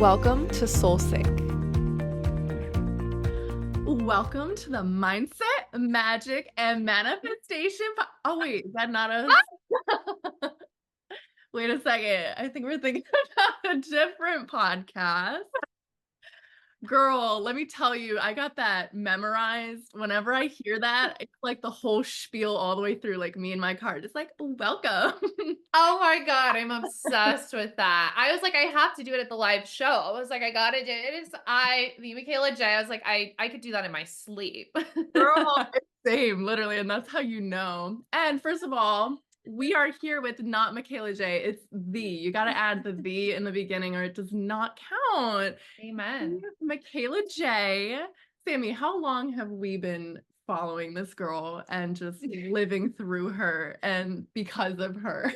Welcome to Soul Sync. Welcome to the Mindset, Magic, and Manifestation. Oh, wait, is that not us? Wait a second. I think we're thinking about a different podcast. Girl, let me tell you, I got that memorized. Whenever I hear that, it's like the whole spiel all the way through, like me and my card. It's like, welcome. Oh my God, I'm obsessed with that. I was like, I have to do it at the live show. I was like, I gotta do it. The Mikayla Jai. I was like, I could do that in my sleep. Girl, it's same, literally, and that's how you know. And first of all, we are here with not Mikayla Jai. It's the. You got to add the in the beginning, or it does not count. Amen. Mikayla Jai. Sami, how long have we been following this girl and just living through her and because of her?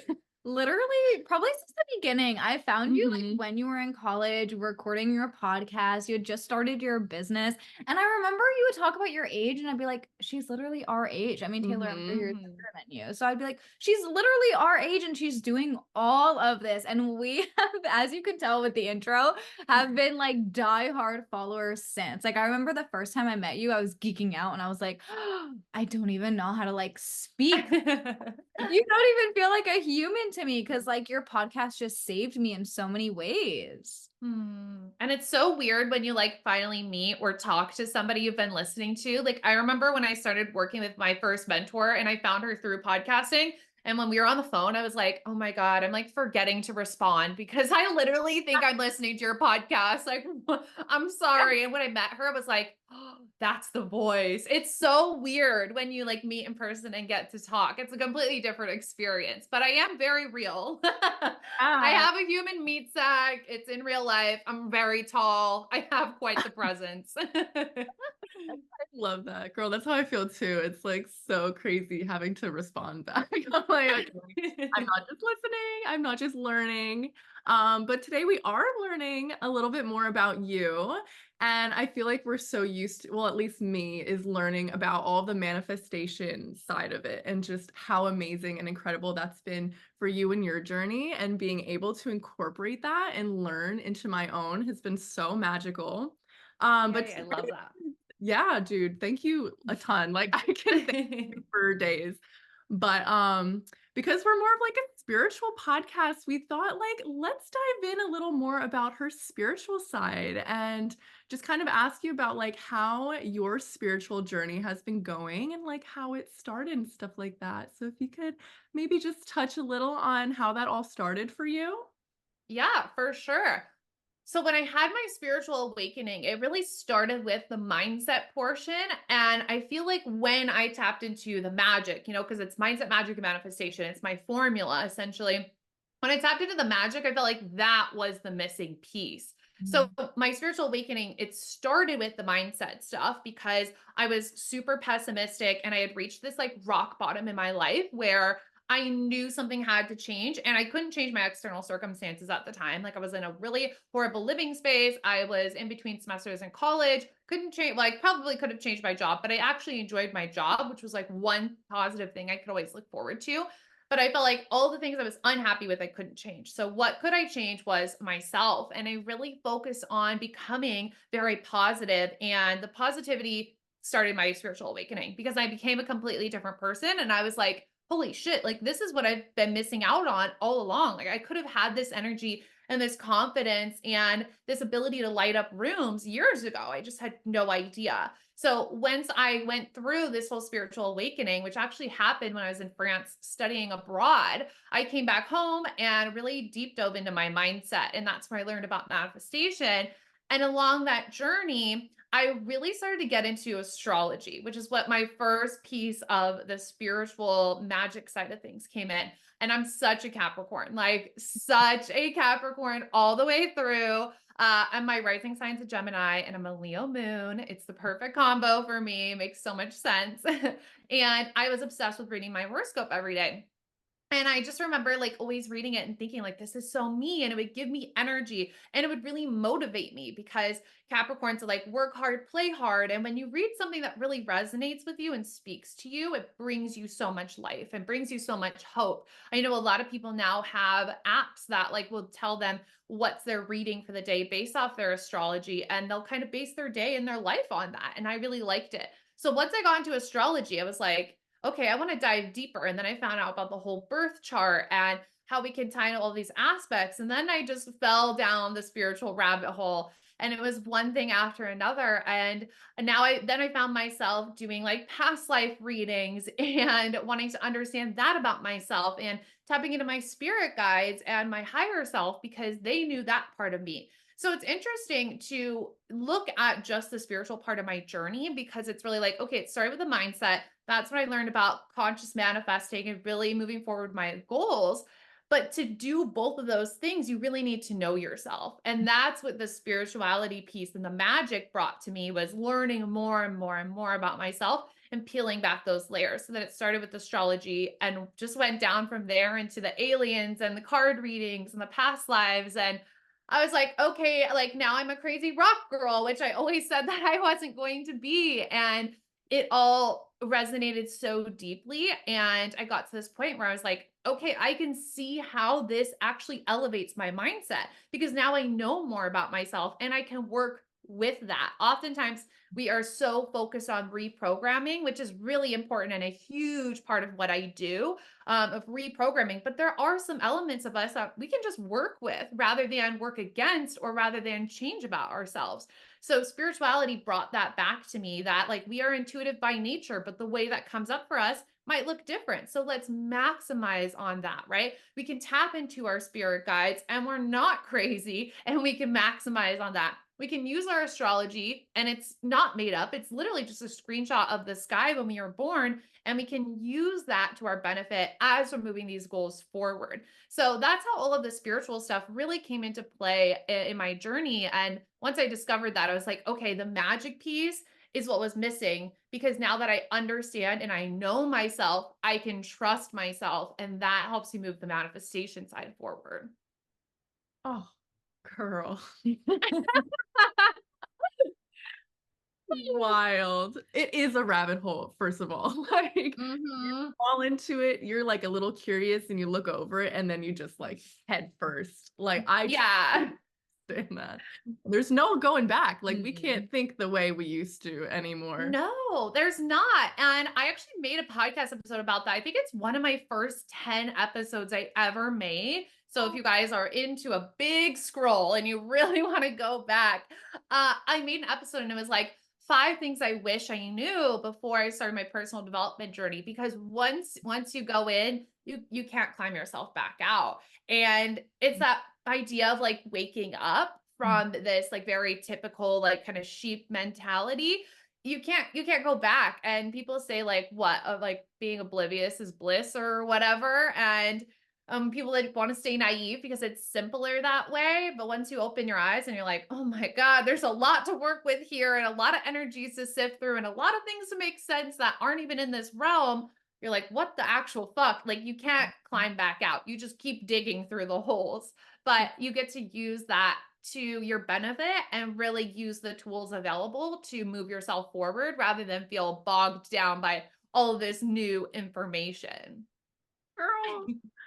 Literally, probably since the beginning. I found you like Mhm. when you were in college recording your podcast. You had just started your business. And I remember you would talk about your age, and I'd be like, she's literally our age. I mean, Taylor, I'm 3 years Mhm. younger than you. So I'd be like, she's literally our age and she's doing all of this. And we have, as you can tell with the intro, have been like diehard followers since. Like, I remember the first time I met you, I was geeking out and I was like, oh, I don't even know how to like speak. You don't even feel like a human to me because like your podcast just saved me in so many ways. And it's so weird when you like finally meet or talk to somebody you've been listening to. Like I remember when I started working with my first mentor and I found her through podcasting. And when we were on the phone, I was like, oh my God, I'm like forgetting to respond because I literally think I'm listening to your podcast. Like, I'm sorry. And when I met her, I was like, oh, that's the voice. It's so weird when you like meet in person and get to talk. It's a completely different experience, but I am very real. I Ah, have a human meat sack. It's in real life. I'm very tall. I have quite the presence. I love that, girl. That's how I feel too. It's like so crazy having to respond back. I'm like, okay, I'm not just listening, I'm not just learning. But today we are learning a little bit more about you. And I feel like we're so used to, well, at least me, is learning about all the manifestation side of it and just how amazing and incredible that's been for you and your journey. And being able to incorporate that and learn into my own has been so magical. But Yay, I love that. yeah, dude, thank you a ton. Like I can thank you for days. But because we're more of like a spiritual podcast, we thought like let's dive in a little more about her spiritual side and just kind of ask you about like how your spiritual journey has been going and like how it started and stuff like that. So if you could maybe just touch a little on how that all started for you. Yeah, for sure. So when I had my spiritual awakening, it really started with the mindset portion. And I feel like when I tapped into the magic, because it's mindset, magic, and manifestation, it's my formula essentially. When I tapped into the magic, I felt like that was the missing piece. So my spiritual awakening, it started with the mindset stuff because I was super pessimistic and I had reached this like rock bottom in my life where I knew something had to change and I couldn't change my external circumstances at the time. Like I was in a really horrible living space. I was in between semesters in college, couldn't change, like probably could have changed my job, but I actually enjoyed my job, which was like one positive thing I could always look forward to. But I felt like all the things I was unhappy with, I couldn't change. So what could I change was myself. And I really focused on becoming very positive, and the positivity started my spiritual awakening because I became a completely different person. And I was like, holy shit, like this is what I've been missing out on all along. Like I could have had this energy and this confidence and this ability to light up rooms years ago. I just had no idea. So once I went through this whole spiritual awakening, which actually happened when I was in France studying abroad, I came back home and really deep dove into my mindset. And that's where I learned about manifestation. And along that journey, I really started to get into astrology, which is what my first piece of the spiritual magic side of things came in. And I'm such a Capricorn, like such a Capricorn all the way through. And my rising sign's a Gemini and I'm a Leo moon. It's the perfect combo for me. Makes so much sense. And I was obsessed with reading my horoscope every day. And I just remember like always reading it and thinking like this is so me, and it would give me energy and it would really motivate me because Capricorns are like work hard, play hard. And when you read something that really resonates with you and speaks to you, it brings you so much life and brings you so much hope. I know a lot of people now have apps that like will tell them what's their reading for the day based off their astrology, and they'll kind of base their day and their life on that. And I really liked it. So once I got into astrology, I was like, okay, I want to dive deeper. And then I found out about the whole birth chart and how we can tie in all these aspects. And then I just fell down the spiritual rabbit hole. And it was one thing after another. And now I found myself doing like past life readings and wanting to understand that about myself and tapping into my spirit guides and my higher self because they knew that part of me. So it's interesting to look at just the spiritual part of my journey because it's really like, okay, it started with the mindset. That's what I learned about conscious manifesting and really moving forward my goals. But to do both of those things, you really need to know yourself. And that's what the spirituality piece and the magic brought to me was learning more and more and more about myself and peeling back those layers. So that it started with astrology and just went down from there into the aliens and the card readings and the past lives. And I was like, okay, like now I'm a crazy rock girl, which I always said that I wasn't going to be. And it all resonated so deeply. And I got to this point where I was like, okay, I can see how this actually elevates my mindset because now I know more about myself and I can work with that. Oftentimes, we are so focused on reprogramming, which is really important and a huge part of what I do of reprogramming. But there are some elements of us that we can just work with rather than work against or rather than change about ourselves. So spirituality brought that back to me that like we are intuitive by nature, but the way that comes up for us might look different. So let's maximize on that, right? We can tap into our spirit guides and we're not crazy and we can maximize on that. We can use our astrology and it's not made up. It's literally just a screenshot of the sky when we were born. And we can use that to our benefit as we're moving these goals forward. So that's how all of the spiritual stuff really came into play in my journey. And once I discovered that, I was like, okay, the magic piece is what was missing because now that I understand and I know myself, I can trust myself. And that helps you move the manifestation side forward. Oh, girl. Wild. It is a rabbit hole, first of all. Like you Mm-hmm. fall into it, you're like a little curious and you look over it and then you just like head first. Like I Yeah. understand that. There's no going back. Like we Mhm. can't think the way we used to anymore. No, there's not. And I actually made a podcast episode about that. I think it's one of my first 10 episodes I ever made. So if you guys are into a big scroll and you really want to go back, I made an episode and it was like 5 things I wish I knew before I started my personal development journey. Because once you go in, you can't climb yourself back out. And it's that idea of like waking up from this like very typical like kind of sheep mentality. You can't go back. And people say like what of like being oblivious is bliss or whatever. And people that want to stay naive because it's simpler that way. But once you open your eyes and you're like, oh my God, there's a lot to work with here and a lot of energies to sift through and a lot of things to make sense that aren't even in this realm. You're like, what the actual fuck? Like you can't climb back out. You just keep digging through the holes, but you get to use that to your benefit and really use the tools available to move yourself forward rather than feel bogged down by all of this new information. Girl.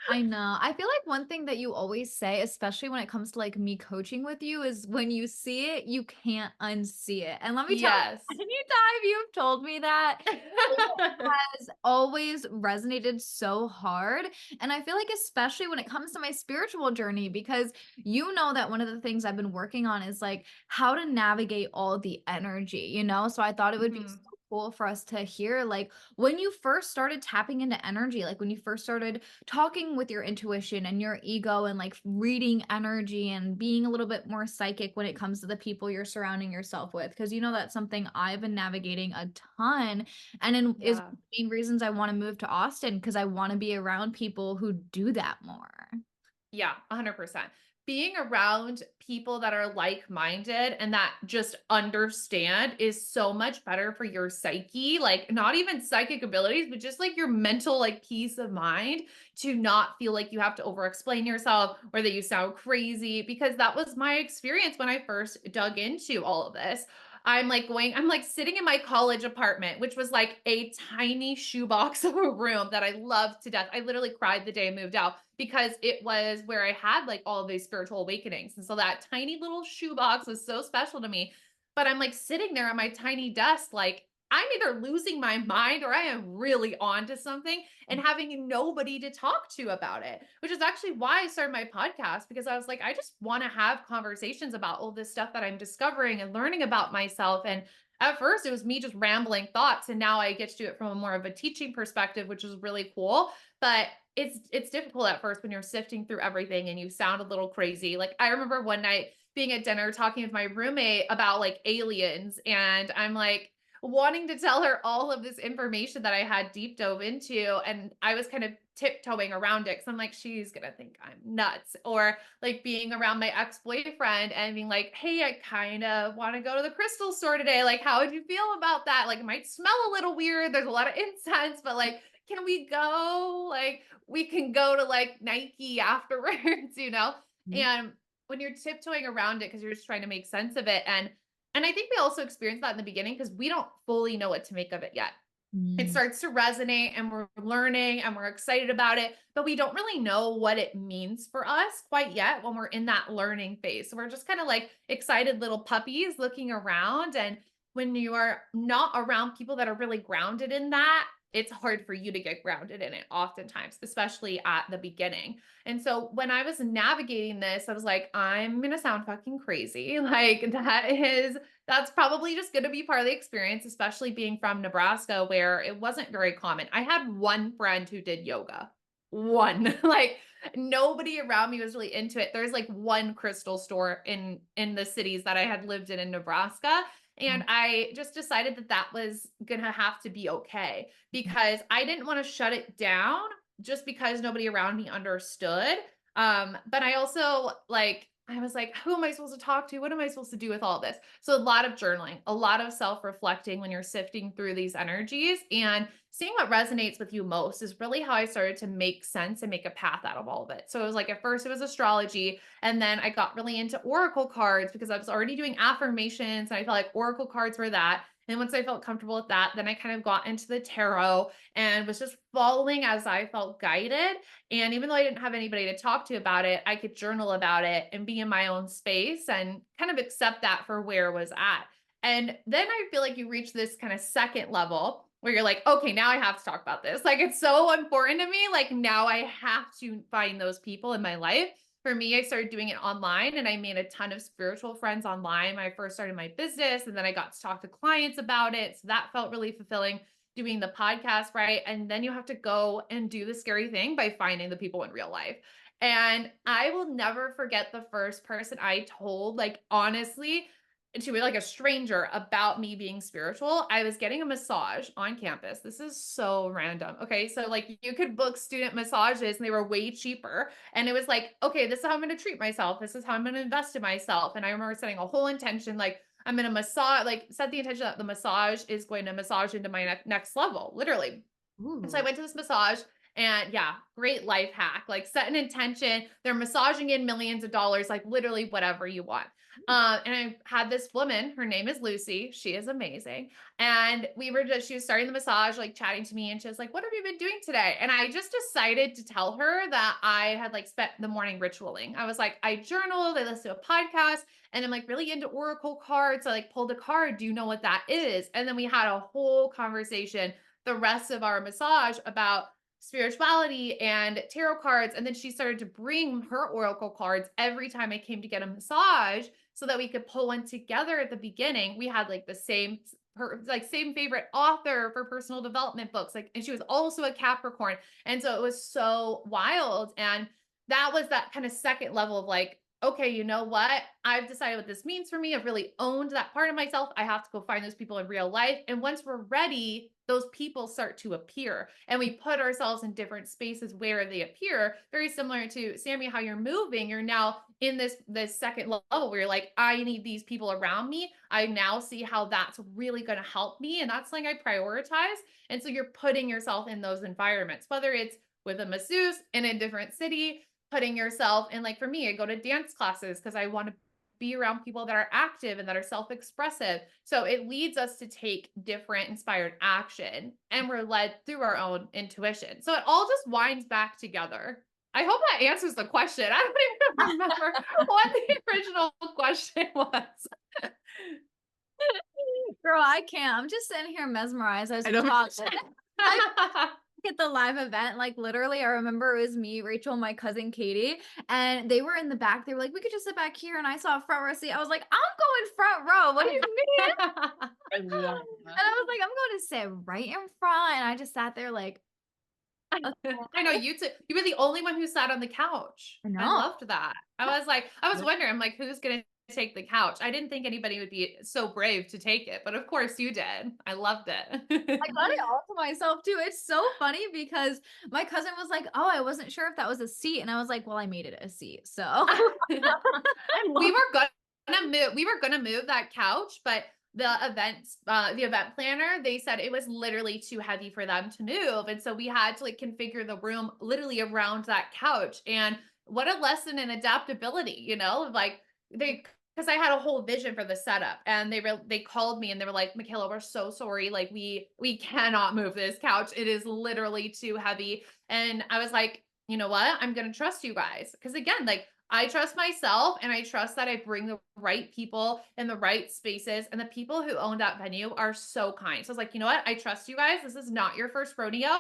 I know. I feel like one thing that you always say, especially when it comes to like me coaching with you, is when you see it, you can't unsee it. And let me tell Yes. you, anytime you've told me that, has always resonated so hard. And I feel like, especially when it comes to my spiritual journey, because you know that one of the things I've been working on is like how to navigate all the energy, you know? So I thought it would be so Mhm. cool for us to hear like when you first started tapping into energy, like when you first started talking with your intuition and your ego and like reading energy and being a little bit more psychic when it comes to the people you're surrounding yourself with. Cause you know, that's something I've been navigating a ton is one Yeah. of the main reasons I want to move to Austin because I want to be around people who do that more. Yeah, 100%. Being around people that are like-minded and that just understand is so much better for your psyche, like not even psychic abilities, but just like your mental like peace of mind to not feel like you have to over-explain yourself or that you sound crazy because that was my experience when I first dug into all of this. I'm like sitting in my college apartment, which was like a tiny shoebox of a room that I loved to death. I literally cried the day I moved out because it was where I had like all of these spiritual awakenings. And so that tiny little shoebox was so special to me. But I'm like sitting there at my tiny desk, like I'm either losing my mind or I am really onto something and having nobody to talk to about it, which is actually why I started my podcast because I was like, I just want to have conversations about all this stuff that I'm discovering and learning about myself. And at first it was me just rambling thoughts. And now I get to do it from a more of a teaching perspective, which is really cool. But it's difficult at first when you're sifting through everything and you sound a little crazy. Like I remember one night being at dinner talking with my roommate about like aliens and I'm like wanting to tell her all of this information that I had deep dove into and I was kind of tiptoeing around it cuz I'm like she's going to think I'm nuts or like being around my ex-boyfriend and being like hey I kind of want to go to the crystal store today like how would you feel about that like it might smell a little weird there's a lot of incense but like can we go like we can go to like Nike afterwards, you know? Mhm. And when you're tiptoeing around it because you're just trying to make sense of it. And I think we also experience that in the beginning because we don't fully know what to make of it yet. It Mm. starts to resonate and we're learning and we're excited about it, but we don't really know what it means for us quite yet when we're in that learning phase. So we're just kind of like excited little puppies looking around. And when you are not around people that are really grounded in that, it's hard for you to get grounded in it oftentimes, especially at the beginning. And so when I was navigating this, I was like, I'm going to sound fucking crazy. Like that's probably just going to be part of the experience, especially being from Nebraska where it wasn't very common. I had one friend who did yoga. One. Like nobody around me was really into it. There's like one crystal store in the cities that I had lived in Nebraska, and I just decided that that was going to have to be okay because I didn't want to shut it down just because nobody around me understood. But I also like I was like, who am I supposed to talk to? What am I supposed to do with all this? So a lot of journaling, a lot of self-reflecting when you're sifting through these energies and seeing what resonates with you most is really how I started to make sense and make a path out of all of it. So it was like at first it was astrology, and then I got really into oracle cards because I was already doing affirmations and I felt like oracle cards were that. And once I felt comfortable with that, then I kind of got into the tarot and was just following as I felt guided. And even though I didn't have anybody to talk to about it, I could journal about it and be in my own space and kind of accept that for where it was at. And then I feel like you reach this kind of second level where you're like, okay, now I have to talk about this. Like it's so important to me. Like now I have to find those people in my life. For me, I started doing it online and I made a ton of spiritual friends online when I first started my business. And then I got to talk to clients about it. So that felt really fulfilling doing the podcast, right? And then you have to go and do the scary thing by finding the people in real life. And I will never forget the first person I told, like, honestly, to like a stranger about me being spiritual. I was getting a massage on campus. This is so random. Okay. So, like, you could book student massages and they were way cheaper. And it was like, okay, this is how I'm going to treat myself. This is how I'm going to invest in myself. And I remember setting a whole intention, like, I'm going to massage, like, set the intention that the massage is going to massage into my next level, literally. And so I Ooh. went to this massage and yeah, great life hack. Like set an intention. They're massaging in millions of dollars, like literally whatever you want. And I had this woman, her name is Lucy. She is amazing. And she was starting the massage, like chatting to me. And she was like, what have you been doing today? And I just decided to tell her that I had like spent the morning ritualing. I was like, I journaled, I listened to a podcast, and I'm like really into oracle cards. I like pulled a card. Do you know what that is? And then we had a whole conversation the rest of our massage about spirituality and tarot cards. And then she started to bring her oracle cards every time I came to get a massage so that we could pull one together at the beginning. We had like the same same favorite author for personal development books. Like, and she was also a Capricorn. And so it was so wild. And that was that kind of second level of like, okay, you know what? I've decided what this means for me. I've really owned that part of myself. I have to go find those people in real life. And once we're ready, those people start to appear, and we put ourselves in different spaces where they appear. Very similar to Sammy, how you're moving. You're now in this second level where you're like, I need these people around me. I now see how that's really going to help me, and that's something I prioritize. And so you're putting yourself in those environments, whether it's with a masseuse in a different city, putting yourself in, like for me, I go to dance classes because I want to be around people that are active and that are self-expressive. So it leads us to take different inspired action, and we're led through our own intuition. So it all just winds back together. I hope that answers the question. I don't even remember what the original question was. Girl, I can't. I'm just sitting here mesmerized as I you don't talk. At the live event, like literally, I remember it was me, Rachel, my cousin Katie, and they were in the back. They were like, we could just sit back here. And I saw a front row seat. I was like, I'm going front row. What do you mean? I love And that. I was like, I'm going to sit right in front. And I just sat there like, okay. I know you two, you were the only one who sat on the couch. I I know. loved that. I was wondering, I'm like, who's going to take the couch? I didn't think anybody would be so brave to take it, but of course you did. I loved it. I got it all to myself too. It's so funny because my cousin was like, oh, I wasn't sure if that was a seat. And I was like, well, I made it a seat. So We were gonna move that couch, but the event planner, they said it was literally too heavy for them to move. And so we had to like configure the room literally around that couch. And what a lesson in adaptability, like because I had a whole vision for the setup, and they called me and they were like, Mikayla, we're so sorry. Like we cannot move this couch. It is literally too heavy. And I was like, you know what? I'm going to trust you guys. Because again, like I trust myself, and I trust that I bring the right people in the right spaces. And the people who own that venue are so kind. So I was like, you know what? I trust you guys. This is not your first rodeo.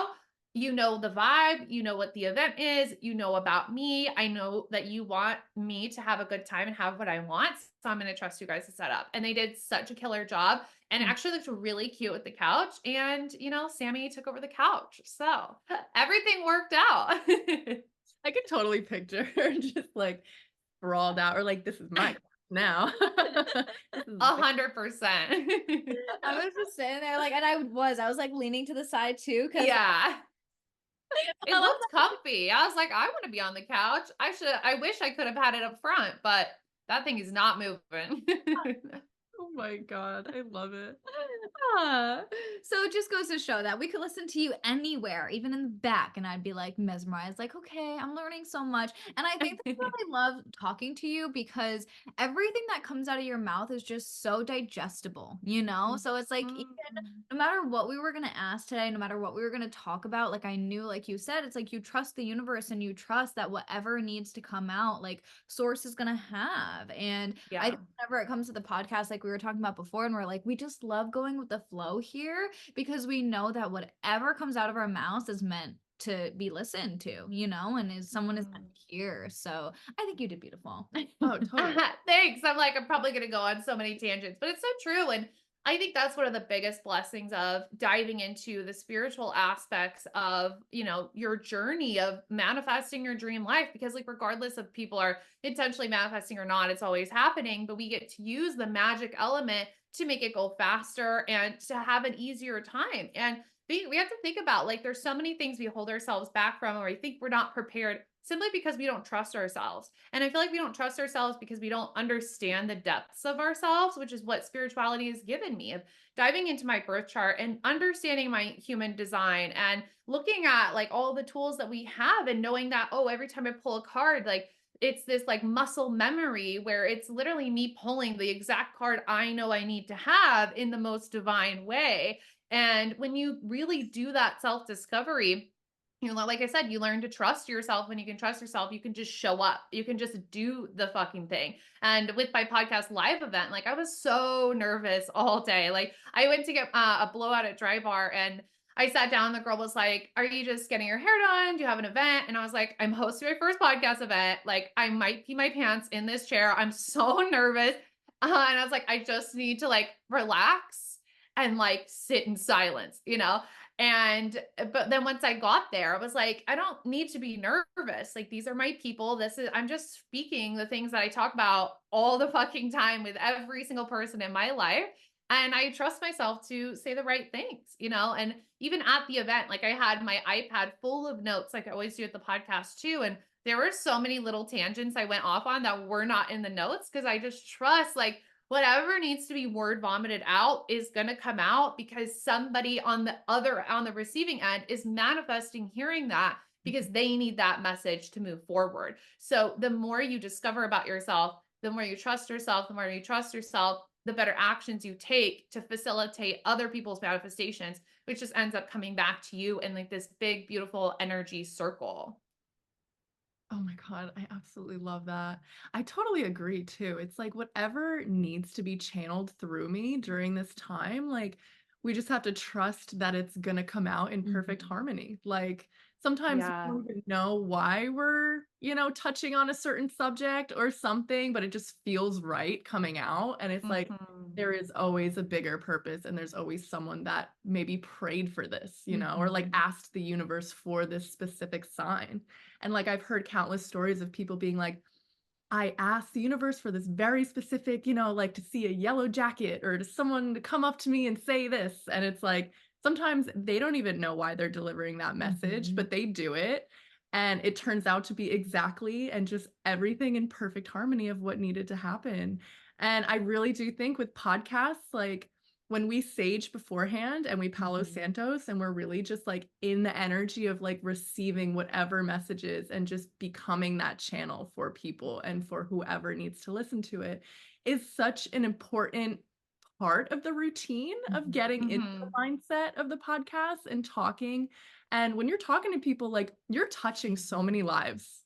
You know the vibe, you know what the event is, you know about me. I know that you want me to have a good time and have what I want. So I'm going to trust you guys to set up. And they did such a killer job, and it actually looked really cute with the couch. And, Sammy took over the couch. So everything worked out. I could totally picture her just like sprawled out, or like, this is my now. This is 100%. I was just sitting there like, and I was like leaning to the side too. Cause Yeah. It looked comfy. I was like, I want to be on the couch. I wish I could have had it up front, but that thing is not moving. Oh my God, I love it. So it just goes to show that we could listen to you anywhere, even in the back, and I'd be like mesmerized, like, okay, I'm learning so much. And I think that's why I love talking to you, because everything that comes out of your mouth is just so digestible, you know? So it's like, even no matter what we were going to ask today, no matter what we were going to talk about, like I knew, like you said, it's like you trust the universe, and you trust that whatever needs to come out, like source is going to have. And Yeah. I think whenever it comes to the podcast, like we were talking about before, and we're like, we just love going with the flow here, because we know that whatever comes out of our mouths is meant to be listened to, and is someone is meant to hear. So I think you did beautiful. Oh, totally. Thanks. I'm probably going to go on so many tangents, but it's so true. And I think that's one of the biggest blessings of diving into the spiritual aspects of, your journey of manifesting your dream life, because like, regardless of people are intentionally manifesting or not, it's always happening, but we get to use the magic element to make it go faster and to have an easier time. And we have to think about, like, there's so many things we hold ourselves back from, or we think we're not prepared simply because we don't trust ourselves. And I feel like we don't trust ourselves because we don't understand the depths of ourselves, which is what spirituality has given me, of diving into my birth chart and understanding my human design and looking at like all the tools that we have, and knowing that, oh, every time I pull a card, like it's this like muscle memory where it's literally me pulling the exact card I know I need to have in the most divine way. And when you really do that self-discovery, like I said, you learn to trust yourself. When you can trust yourself, you can just show up. You can just do the fucking thing. And with my podcast live event, like I was so nervous all day. Like I went to get a blowout at Dry Bar, and I sat down. The girl was like, are you just getting your hair done? Do you have an event? And I was like, I'm hosting my first podcast event. Like I might pee my pants in this chair. I'm so nervous. And I was like, I just need to like relax and like sit in silence, but then once I got there, I was like, I don't need to be nervous. Like, these are my people. I'm just speaking the things that I talk about all the fucking time with every single person in my life. and I trust myself to say the right things, and even at the event, like I had my iPad full of notes, like I always do at the podcast too. And there were so many little tangents I went off on that were not in the notes because I just trust like whatever needs to be word vomited out is going to come out because somebody on the receiving end is manifesting hearing that because they need that message to move forward. So the more you discover about yourself, the more you trust yourself, the better actions you take to facilitate other people's manifestations, which just ends up coming back to you in like this big, beautiful energy circle. Oh my God, I absolutely love that. I totally agree too. It's like whatever needs to be channeled through me during this time, like we just have to trust that it's gonna come out in perfect Mhm. harmony. Like sometimes we Yeah. don't even know why we're, touching on a certain subject or something, but it just feels right coming out. And it's like Mhm. there is always a bigger purpose and there's always someone that maybe prayed for this, or like Mhm. asked the universe for this specific sign. And like I've heard countless stories of people being like, I asked the universe for this very specific, like to see a yellow jacket or to someone to come up to me and say this. And it's like sometimes they don't even know why they're delivering that message, Mhm. but they do it. And it turns out to be exactly and just everything in perfect harmony of what needed to happen. And I really do think with podcasts, like when we sage beforehand and we Palo Mhm. Santos and we're really just like in the energy of like receiving whatever messages and just becoming that channel for people and for whoever needs to listen to it is such an important part of the routine of Mhm. getting into the Mhm. mindset of the podcast and talking. And when you're talking to people, like you're touching so many lives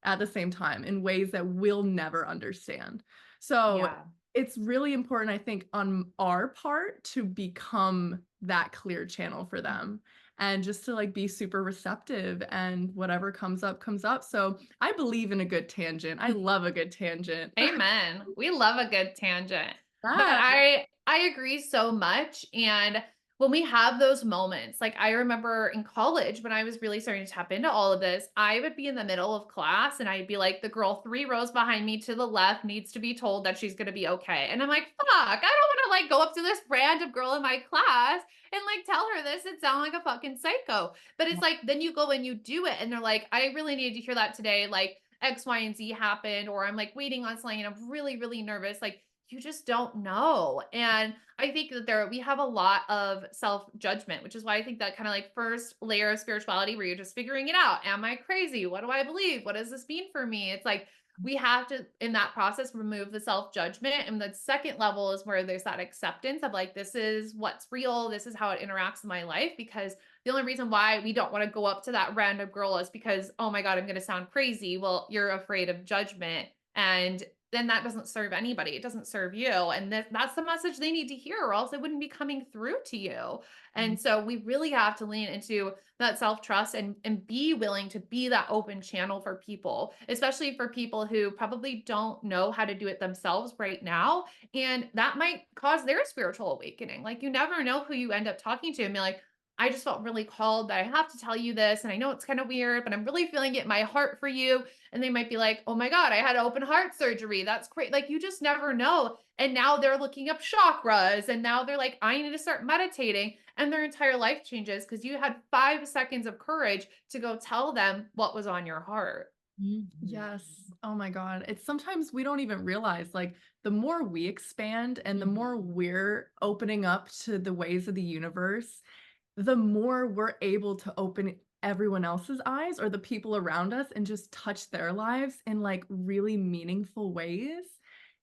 at the same time in ways that we'll never understand. So Yeah. it's really important, I think, on our part to become that clear channel for them and just to like be super receptive and whatever comes up comes up. So I believe in a good tangent. I love a good tangent. Amen. We love a good tangent. But Yeah. I agree so much. And when we have those moments, like I remember in college when I was really starting to tap into all of this, I would be in the middle of class and I'd be like, the girl 3 rows behind me to the left needs to be told that she's gonna be okay. And I'm like, fuck, I don't want to like go up to this random girl in my class and like tell her this and sound like a fucking psycho. But it's like then you go and you do it and they're like, I really needed to hear that today. Like X, Y, and Z happened, or I'm like waiting on something and I'm really, really nervous. Like you just don't know. And I think that we have a lot of self judgment, which is why I think that kind of like first layer of spirituality where you're just figuring it out. Am I crazy? What do I believe? What does this mean for me? It's like we have to, in that process, remove the self judgment. And the second level is where there's that acceptance of like, this is what's real. This is how it interacts in my life. Because the only reason why we don't want to go up to that random girl is because, oh my God, I'm going to sound crazy. Well, you're afraid of judgment. And then that doesn't serve anybody. It doesn't serve you. And that's the message they need to hear, or else it wouldn't be coming through to you. And so we really have to lean into that self-trust and be willing to be that open channel for people, especially for people who probably don't know how to do it themselves right now. And that might cause their spiritual awakening. Like you never know who you end up talking to and be like, I just felt really called that I have to tell you this. And I know it's kind of weird, but I'm really feeling it in my heart for you. And they might be like, oh my God, I had open heart surgery. That's great. Like you just never know. And now they're looking up chakras. And now they're like, I need to start meditating. And their entire life changes because you had 5 seconds of courage to go tell them what was on your heart. Mhm. Yes. Oh my God. It's sometimes we don't even realize like the more we expand and the more Mhm. we're opening up to the ways of the universe, the more we're able to open everyone else's eyes or the people around us and just touch their lives in like really meaningful ways.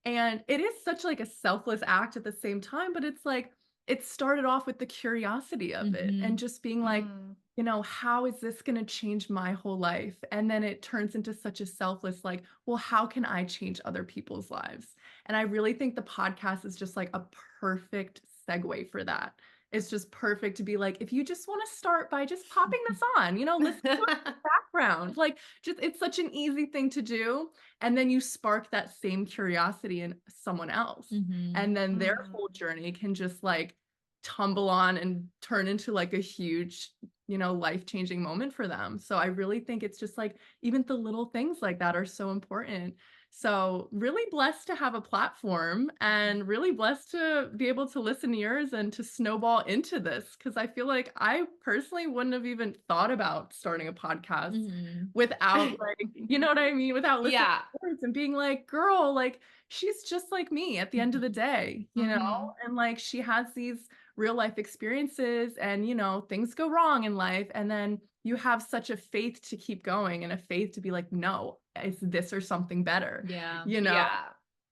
And it is such like a selfless act at the same time, but it's like it started off with the curiosity of it and Mhm. just being like, Mm. how is this going to change my whole life? And then it turns into such a selfless, like, well, how can I change other people's lives? And I really think the podcast is just like a perfect segue for that. It's just perfect to be like, if you just want to start by just popping this on, listen to it in the background. Like, just it's such an easy thing to do. And then you spark that same curiosity in someone else. Mhm. And then their Mm. whole journey can just like tumble on and turn into like a huge life-changing moment for them. So I really think it's just like even the little things like that are so important So really blessed to have a platform and really blessed to be able to listen to yours and to snowball into this because I feel like I personally wouldn't have even thought about starting a podcast Mhm. without like, you know what I mean? Without listening Yeah. to words and being like, girl, like she's just like me at the end of the day, you know? Mhm. And like she has these real life experiences and, you know, things go wrong in life. And then you have such a faith to keep going and a faith to be like, no, it's this or something better, Yeah. you know? Yeah.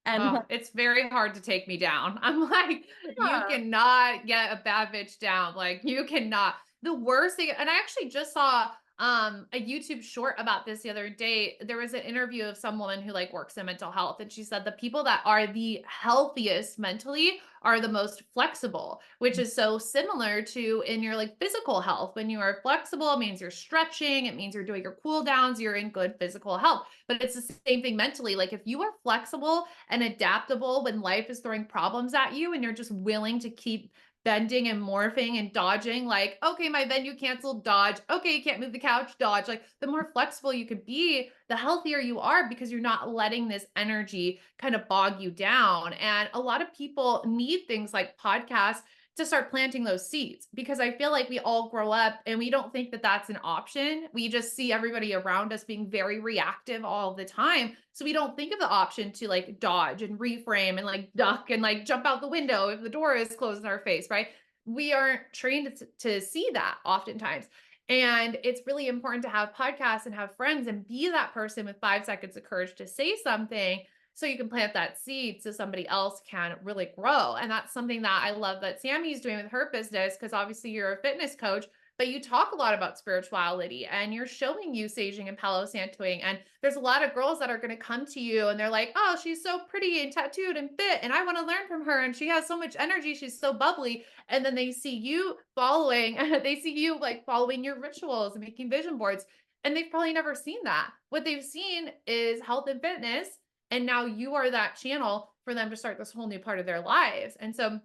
And Oh, it's very hard to take me down. I'm like, you yeah. cannot get a bad bitch down. Like, you cannot. The worst thing, and I actually just saw a YouTube short about this the other day. There was an interview of some woman who like works in mental health, and she said the people that are the healthiest mentally are the most flexible, which is so similar to in your like physical health. When you are flexible, it means you're stretching, it means you're doing your cool downs, you're in good physical health. But it's the same thing mentally. Like if you are flexible and adaptable when life is throwing problems at you and you're just willing to keep bending and morphing and dodging, like, okay, my venue canceled, dodge. Okay, you can't move the couch, dodge. Like the more flexible you could be, the healthier you are because you're not letting this energy kind of bog you down. And a lot of people need things like podcasts to start planting those seeds because I feel like we all grow up and we don't think that that's an option. We just see everybody around us being very reactive all the time. So we don't think of the option to like dodge and reframe and like duck and like jump out the window if the door is closed in our face, right? We aren't trained to see that oftentimes. And it's really important to have podcasts and have friends and be that person with 5 seconds of courage to say something so you can plant that seed so somebody else can really grow. And that's something that I love that Sammy's doing with her business because obviously you're a fitness coach, but you talk a lot about spirituality and you're showing usaging and Palo Santoing. And there's a lot of girls that are going to come to you and they're like, oh, she's so pretty and tattooed and fit. And I want to learn from her. And she has so much energy. She's so bubbly. And then they see you following, they see you like following your rituals and making vision boards. And they've probably never seen that. What they've seen is health and fitness, and now you are that channel for them to start this whole new part of their lives. And so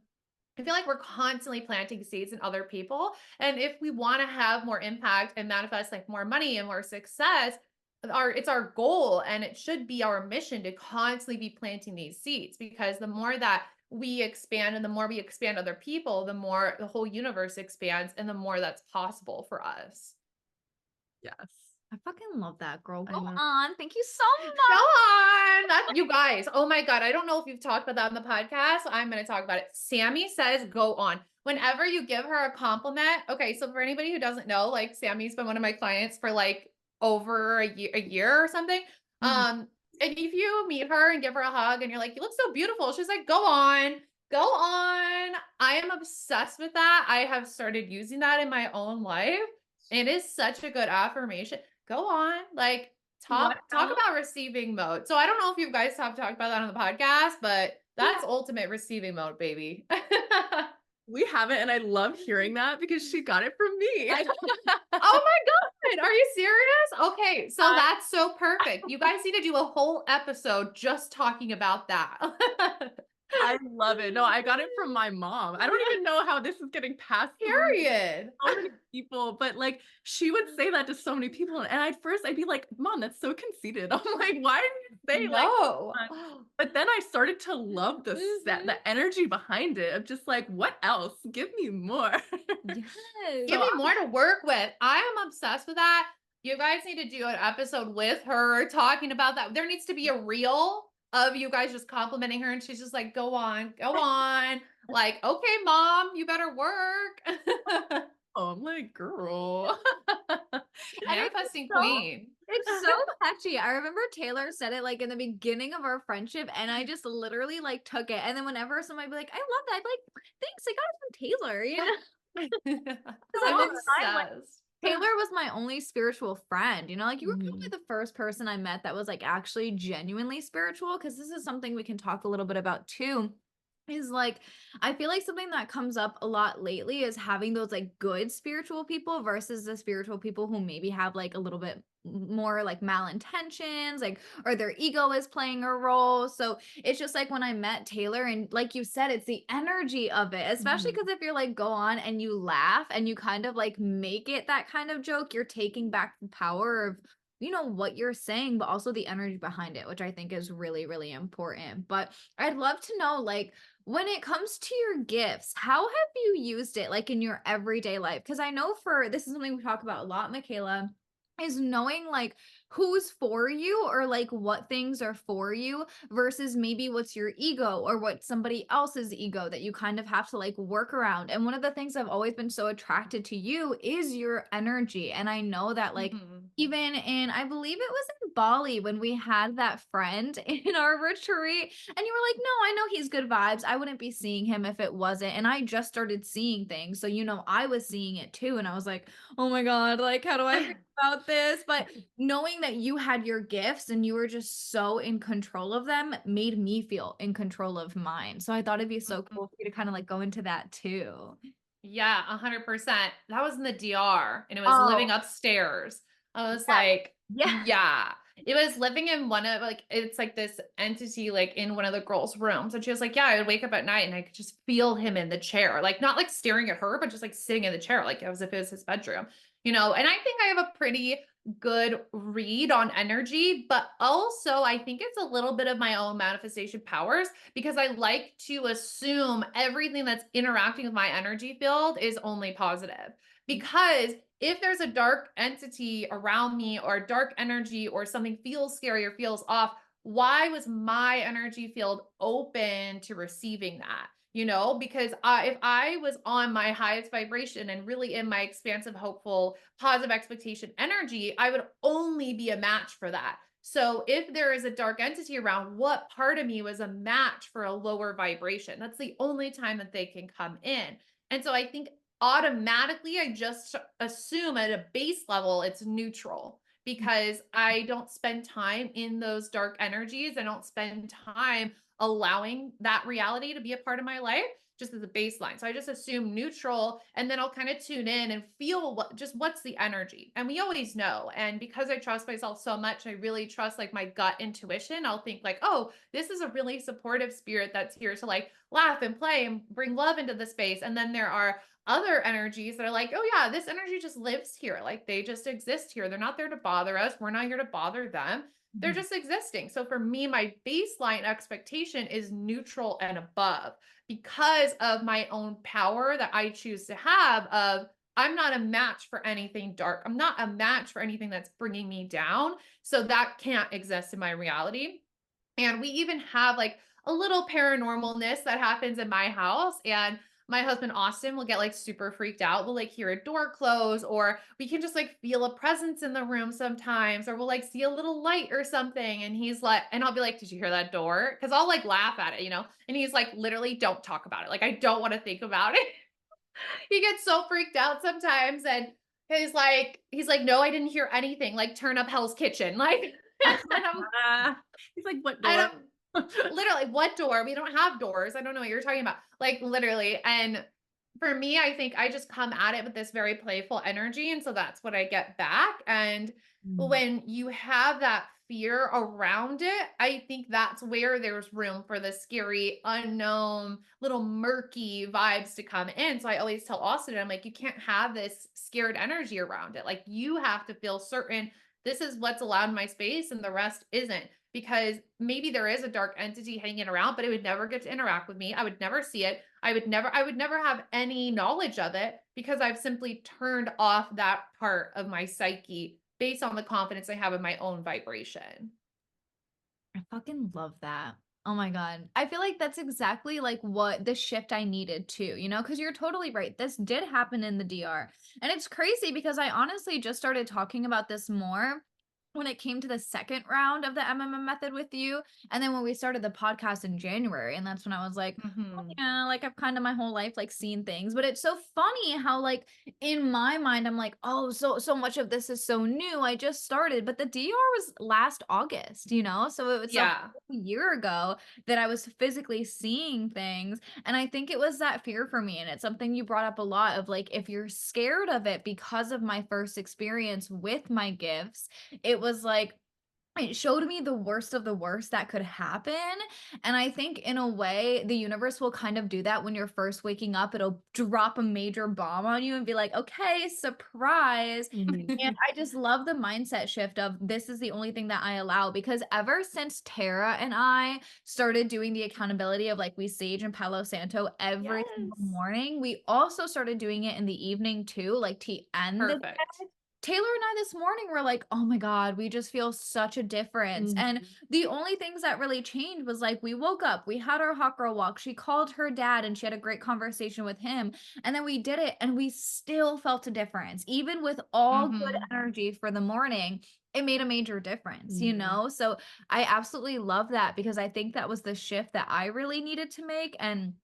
I feel like we're constantly planting seeds in other people. And if we want to have more impact and manifest like more money and more success, it's our goal and it should be our mission to constantly be planting these seeds because the more that we expand and the more we expand other people, the more the whole universe expands and the more that's possible for us. Yes. I fucking love that, girl. I Go know. on. Thank you so Go much. on. That's you guys. Oh my God. I don't know if you've talked about that on the podcast. I'm going to talk about it. Sammy says, go on. Whenever you give her a compliment. Okay. So for anybody who doesn't know, like Sammy's been one of my clients for like over a year or something. Mhm. And if you meet her and give her a hug and you're like, you look so beautiful. She's like, go on. Go on. I am obsessed with that. I have started using that in my own life. It is such a good affirmation. Go on. Like, What talk else? about receiving mode. So I don't know if you guys have talked about that on the podcast, but Yeah. that's ultimate receiving mode, baby. We haven't, and I love hearing that because she got it from me. Oh my God. Are you serious? Okay. So that's so perfect. You guys need to do a whole episode just talking about that. I love it. No, I got it from my mom. I don't even know how this is getting passed through Period. so many people, but like she would say that to so many people. And at first I'd be like, Mom, that's so conceited. I'm like, why did you say like No. that? But then I started to love the set, the energy behind it of just like, what else? Give me more. Yes. Give So me more to work with. I am obsessed with that. You guys need to do an episode with her talking about that. There needs to be a reel of you guys just complimenting her, and she's just like, go on, go on. Like, okay, mom, you better work. I'm like, girl. And it's Manifesting so queen. it's so catchy. I remember Taylor said it like in the beginning of our friendship, and I just literally like took it. And then whenever somebody be like, I love that, I'd be like, thanks, I got it from Taylor, you know? Because I'm at the time, like, obsessed. Taylor was my only spiritual friend, you know, like you were probably Mhm. the first person I met that was like actually genuinely spiritual. Because this is something we can talk a little bit about too. Is like, I feel like something that comes up a lot lately is having those like good spiritual people versus the spiritual people who maybe have like a little bit more like malintentions, like, or their ego is playing a role. So it's just like when I met Taylor, and like you said, it's the energy of it, especially Mhm. because if you're like go on and you laugh and you kind of like make it that kind of joke, you're taking back the power of you know, what you're saying, but also the energy behind it, which I think is really, really important. But I'd love to know, like, when it comes to your gifts, how have you used it like in your everyday life? Because I know for this is something we talk about a lot, Mikayla, is knowing like who's for you or like what things are for you versus maybe what's your ego or what somebody else's ego that you kind of have to like work around. And one of the things I've always been so attracted to you is your energy. And I know that like Mhm. even in, I believe it was in Bali when we had that friend in our retreat, and you were like, no, I know he's good vibes. I wouldn't be seeing him if it wasn't. And I just started seeing things. So, you know, I was seeing it too. And I was like, oh my God, like, how do I feel about this? But knowing that you had your gifts and you were just so in control of them made me feel in control of mine. So I thought it'd be so Mhm. cool for you to kind of like go into that too. Yeah, 100%. That was in the DR and it was living Oh, upstairs. I was yeah. like, Yeah. yeah. It was living in one of like it's like this entity like in one of the girls' rooms. And she was like, yeah, I would wake up at night and I could just feel him in the chair. Like not like staring at her, but just like sitting in the chair, like as if it was his bedroom, you know. And I think I have a pretty good read on energy, but also I think it's a little bit of my own manifestation powers because I like to assume everything that's interacting with my energy field is only positive. Because if there's a dark entity around me or dark energy or something feels scary or feels off, why was my energy field open to receiving that? You know, because if I was on my highest vibration and really in my expansive, hopeful, positive expectation energy, I would only be a match for that. So if there is a dark entity around, what part of me was a match for a lower vibration? That's the only time that they can come in. And so I think automatically I just assume at a base level it's neutral because I don't spend time in those dark energies. I don't spend time allowing that reality to be a part of my life just as a baseline. So I just assume neutral and then I'll kind of tune in and feel what's the energy. And we always know. And because I trust myself so much, I really trust like my gut intuition. I'll think like, oh, this is a really supportive spirit that's here to like laugh and play and bring love into the space. And then there are other energies that are like, oh yeah, this energy just lives here. Like they just exist here. They're not there to bother us. We're not here to bother them. They're Mhm. just existing. So for me, my baseline expectation is neutral and above because of my own power that I choose to have of I'm not a match for anything dark. I'm not a match for anything that's bringing me down. So that can't exist in my reality. And we even have like a little paranormalness that happens in my house. And my husband Austin will get like super freaked out. We'll like hear a door close, or we can just like feel a presence in the room sometimes, or we'll like see a little light or something. And he's like, and I'll be like, did you hear that door? Cause I'll like laugh at it, you know? And he's like, literally, don't talk about it. Like, I don't want to think about it. He gets so freaked out sometimes. And he's like, no, I didn't hear anything. Like, turn up Hell's Kitchen. Like, and He's like, what I door? don't literally what door? We don't have doors. I don't know what you're talking about. Like literally. And for me, I think I just come at it with this very playful energy. And so that's what I get back. And Mm. when you have that fear around it, I think that's where there's room for the scary, unknown, little murky vibes to come in. So I always tell Austin, I'm like, you can't have this scared energy around it. Like you have to feel certain this is what's allowed in my space and the rest isn't because maybe there is a dark entity hanging around, but it would never get to interact with me. I would never see it. I would never have any knowledge of it because I've simply turned off that part of my psyche based on the confidence I have in my own vibration. I fucking love that. Oh my God. I feel like that's exactly like what the shift I needed too, you know, because you're totally right. This did happen in the DR. And it's crazy because I honestly just started talking about this more when it came to the second round of the MMM method with you. And then when we started the podcast in January, and that's when I was like, oh, Mhm. yeah, like I've kind of my whole life like seen things. But it's so funny how like in my mind, I'm like, oh, so much of this is so new. I just started, but the DR was last August, you know? So it was a Yeah. year ago that I was physically seeing things. And I think it was that fear for me. And it's something you brought up a lot of like, if you're scared of it because of my first experience with my gifts, it was like, it showed me the worst of the worst that could happen. And I think in a way, the universe will kind of do that when you're first waking up. It'll drop a major bomb on you and be like, okay, surprise. Mhm. And I just love the mindset shift of this is the only thing that I allow, because ever since Tara and I started doing the accountability of like we sage and Palo Santo every single Yes. morning, we also started doing it in the evening too, like to end the Perfect. Taylor and I this morning were like, "Oh my god, we just feel such a difference." And Mhm. the only things that really changed was like we woke up, we had our hot girl walk. She called her dad and she had a great conversation with him. And then we did it and we still felt a difference. Even with all good Mhm. energy for the morning, it made a major difference, you Mhm. know? So I absolutely love that because I think that was the shift that I really needed to make and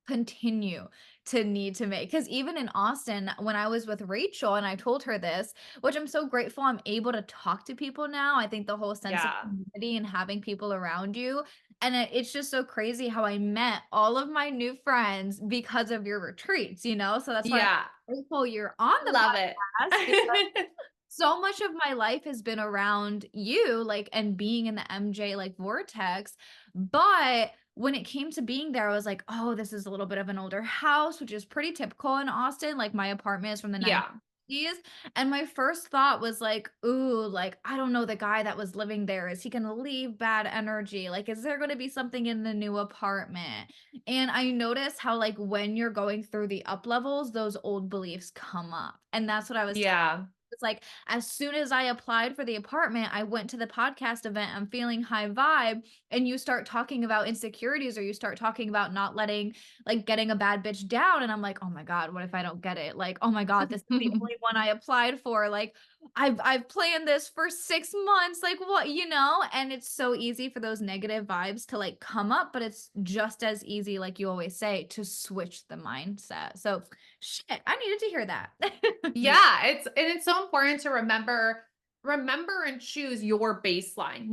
continue to need to make. Because even in Austin, when I was with Rachel and I told her this, which I'm so grateful I'm able to talk to people now. I think the whole sense of Yeah. community and having people around you. And it's just so crazy how I met all of my new friends because of your retreats, you know? So that's why I'm Yeah. grateful you're on the Love it. podcast, because so much of my life has been around you, like, and being in the MJ like vortex. But when it came to being there, I was like, oh, this is a little bit of an older house, which is pretty typical in Austin. Like my apartment is from the Yeah. 90s. And my first thought was like, ooh, like, I don't know the guy that was living there. Is he gonna leave bad energy? Like, is there gonna be something in the new apartment? And I noticed how, like, when you're going through the up levels, those old beliefs come up. And that's what I was Yeah. it's like, as soon as I applied for the apartment, I went to the podcast event, I'm feeling high vibe, and you start talking about insecurities or you start talking about not letting like, getting a bad bitch down, and I'm like, "Oh my god, what if I don't get it?" Like, "Oh my god, this is the only one I applied for." Like, I've planned this for 6 months, like, what you know? And it's so easy for those negative vibes to, like, come up, but it's just as easy, like you always say, to switch the mindset. So, shit, I needed to hear that. Yeah, it's so important to remember and choose your baseline.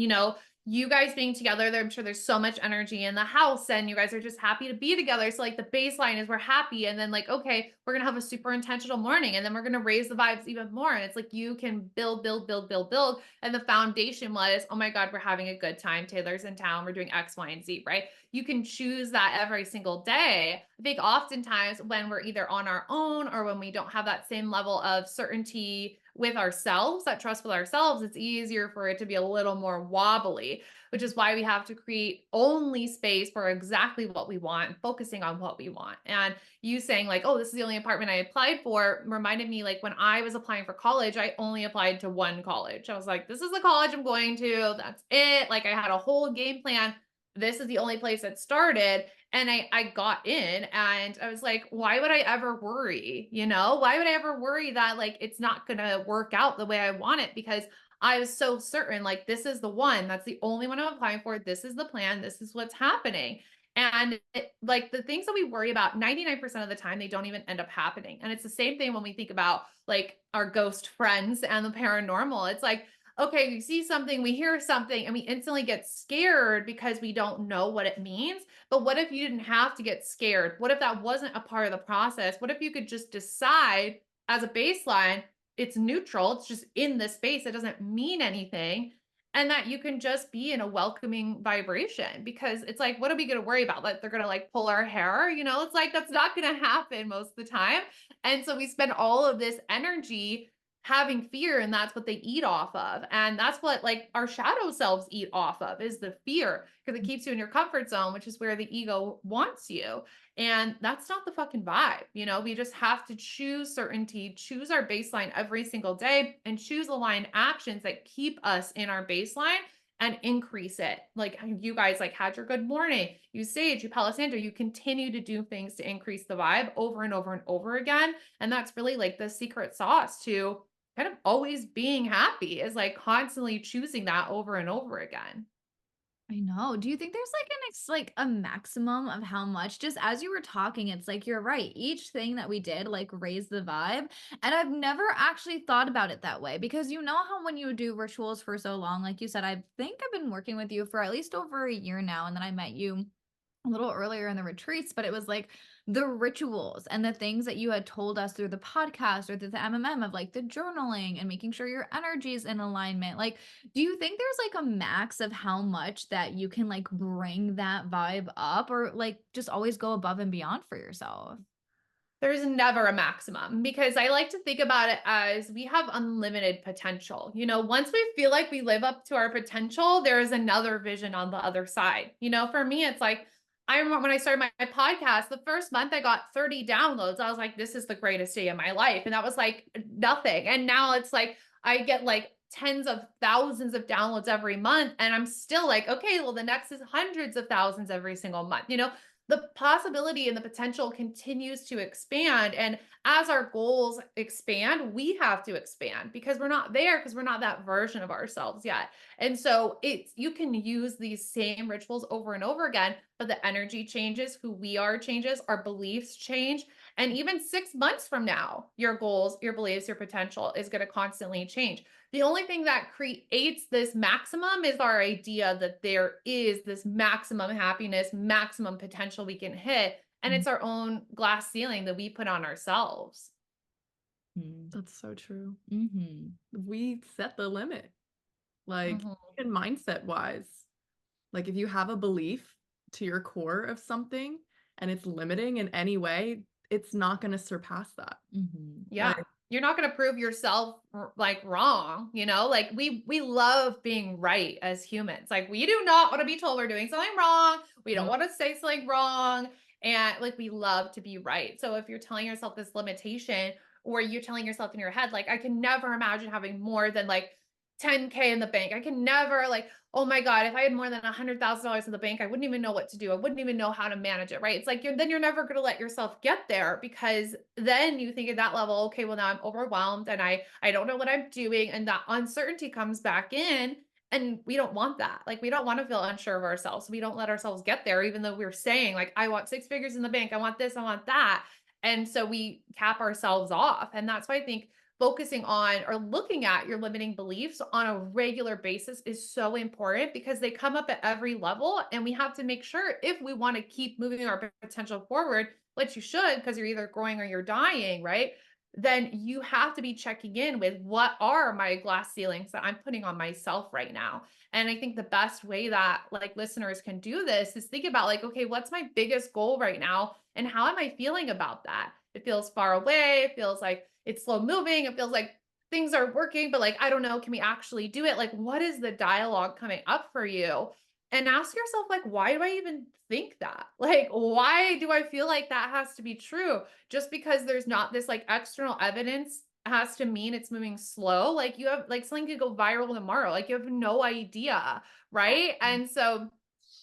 You guys being together, I'm sure there's so much energy in the house and you guys are just happy to be together. So like the baseline is we're happy and then like okay, we're going to have a super intentional morning and then we're going to raise the vibes even more and it's like you can build and the foundation was, "Oh my god, we're having a good time. Taylor's in town. We're doing X, Y, and Z," right? You can choose that every single day. I think oftentimes when we're either on our own or when we don't have that same level of certainty with ourselves, that trust with ourselves, it's easier for it to be a little more wobbly, which is why we have to create only space for exactly what we want, focusing on what we want. And you saying like, "Oh, this is the only apartment I applied for," reminded me like when I was applying for college, I only applied to one college. I was like, "This is the college I'm going to. That's it." Like I had a whole game plan. This is the only place that started. And I got in and I was like, why would I ever worry? Why would I ever worry that like it's not going to work out the way I want it? Because I was so certain, like, this is the one, that's the only one I'm applying for. This is the plan. This is what's happening. And like the things that we worry about 99% of the time, they don't even end up happening. And it's the same thing when we think about like our ghost friends and the paranormal. It's like, okay, we see something, we hear something, and we instantly get scared because we don't know what it means. But what if you didn't have to get scared? What if that wasn't a part of the process? What if you could just decide as a baseline, it's neutral, it's just in the space, it doesn't mean anything, and that you can just be in a welcoming vibration? Because it's like, what are we going to worry about? Like they're going to like pull our hair, it's like that's not going to happen most of the time. And so we spend all of this energy having fear and that's what they eat off of, and that's what like our shadow selves eat off of is the fear because it keeps you in your comfort zone, which is where the ego wants you. And that's not the fucking vibe. We just have to choose certainty, choose our baseline every single day, and choose aligned actions that keep us in our baseline and increase it. Like you guys like had your good morning, you sage, you Palo Santo, you continue to do things to increase the vibe over and over and over again. And that's really like the secret sauce to kind of always being happy, is like constantly choosing that over and over again. I know. Do you think there's like like a maximum of how much? Just as you were talking, it's like you're right. Each thing that we did like raised the vibe. And I've never actually thought about it that way because you know how when you do rituals for so long, like you said, I think I've been working with you for at least over a year now. And then I met you a little earlier in the retreats, but it was like the rituals and the things that you had told us through the podcast or through the MMM of like the journaling and making sure your energy is in alignment, like, do you think there's like a max of how much that you can like bring that vibe up, or like just always go above and beyond for yourself? There's never a maximum because I like to think about it as we have unlimited potential. Once we feel like we live up to our potential, there is another vision on the other side. For me, it's like, I remember when I started my podcast, the first month I got 30 downloads. I was like, this is the greatest day of my life. And that was like nothing. And now it's like, I get like tens of thousands of downloads every month. And I'm still like, okay, well, the next is hundreds of thousands every single month. The possibility and the potential continues to expand. And as our goals expand, we have to expand because we're not there, because we're not that version of ourselves yet. And so you can use these same rituals over and over again, but the energy changes, who we are changes, our beliefs change. And even 6 months from now, your goals, your beliefs, your potential is going to constantly change. The only thing that creates this maximum is our idea that there is this maximum happiness, maximum potential we can hit. And it's our own glass ceiling that we put on ourselves. That's so true. Mm-hmm. We set the limit, like Mhm. even mindset wise. Like if you have a belief to your core of something and it's limiting in any way, it's not going to surpass that. Mm-hmm. Yeah. Like, You're not going to prove yourself like wrong, like we love being right as humans. Like we do not want to be told we're doing something wrong. We don't want to say something wrong. And like we love to be right. So if you're telling yourself this limitation, or you're telling yourself in your head, like, I can never imagine having more than like 10K in the bank. I can never, like, oh my God, if I had more than $100,000 in the bank, I wouldn't even know what to do. I wouldn't even know how to manage it, right? It's like, then you're never going to let yourself get there, because then you think at that level, okay, well now I'm overwhelmed and I don't know what I'm doing. And that uncertainty comes back in, and we don't want that. Like, we don't want to feel unsure of ourselves. We don't let ourselves get there, even though we're saying like, I want 6 figures in the bank. I want this, I want that. And so we cap ourselves off. And that's why I think focusing on or looking at your limiting beliefs on a regular basis is so important, because they come up at every level. And we have to make sure, if we want to keep moving our potential forward, which you should, because you're either growing or you're dying, right? Then you have to be checking in with, what are my glass ceilings that I'm putting on myself right now? And I think the best way that like listeners can do this is think about like, okay, what's my biggest goal right now? And how am I feeling about that? It feels far away. It feels like it's slow moving. It feels like things are working, but like, I don't know, can we actually do it? Like, what is the dialogue coming up for you? And ask yourself, like, why do I even think that? Like, why do I feel like that has to be true? Just because there's not this like external evidence has to mean it's moving slow. Like, you have like something could go viral tomorrow. Like, you have no idea. Right. And so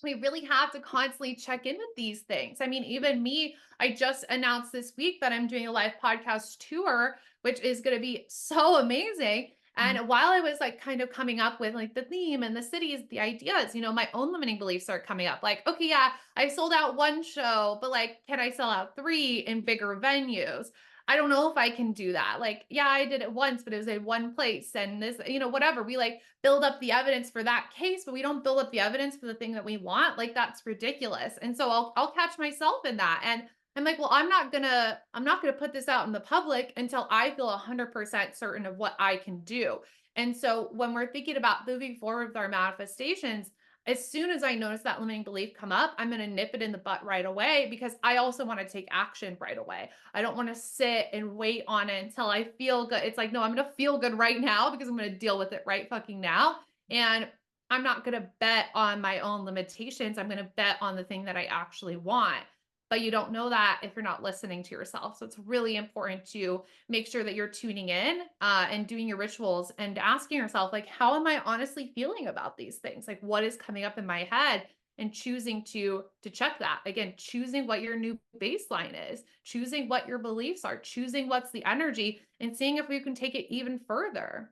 we really have to constantly check in with these things. I mean, even me, I just announced this week that I'm doing a live podcast tour, which is going to be so amazing. And while I was like kind of coming up with like the theme and the cities, the ideas, my own limiting beliefs are coming up. Like, okay, yeah, I sold out one show, but like, can I sell out 3 in bigger venues? I don't know if I can do that. Like, yeah, I did it once, but it was in one place, and this, whatever. We like build up the evidence for that case, but we don't build up the evidence for the thing that we want. Like, that's ridiculous. And so I'll catch myself in that. And I'm like, well, I'm not gonna put this out in the public until I feel 100% certain of what I can do. And so when we're thinking about moving forward with our manifestations, as soon as I notice that limiting belief come up, I'm going to nip it in the butt right away, because I also want to take action right away. I don't want to sit and wait on it until I feel good. It's like, no, I'm going to feel good right now, because I'm going to deal with it right fucking now. And I'm not going to bet on my own limitations. I'm going to bet on the thing that I actually want. But you don't know that if you're not listening to yourself. So it's really important to make sure that you're tuning in and doing your rituals and asking yourself, like, how am I honestly feeling about these things? Like, what is coming up in my head? And choosing to check that. Again, choosing what your new baseline is, choosing what your beliefs are, choosing what's the energy, and seeing if we can take it even further.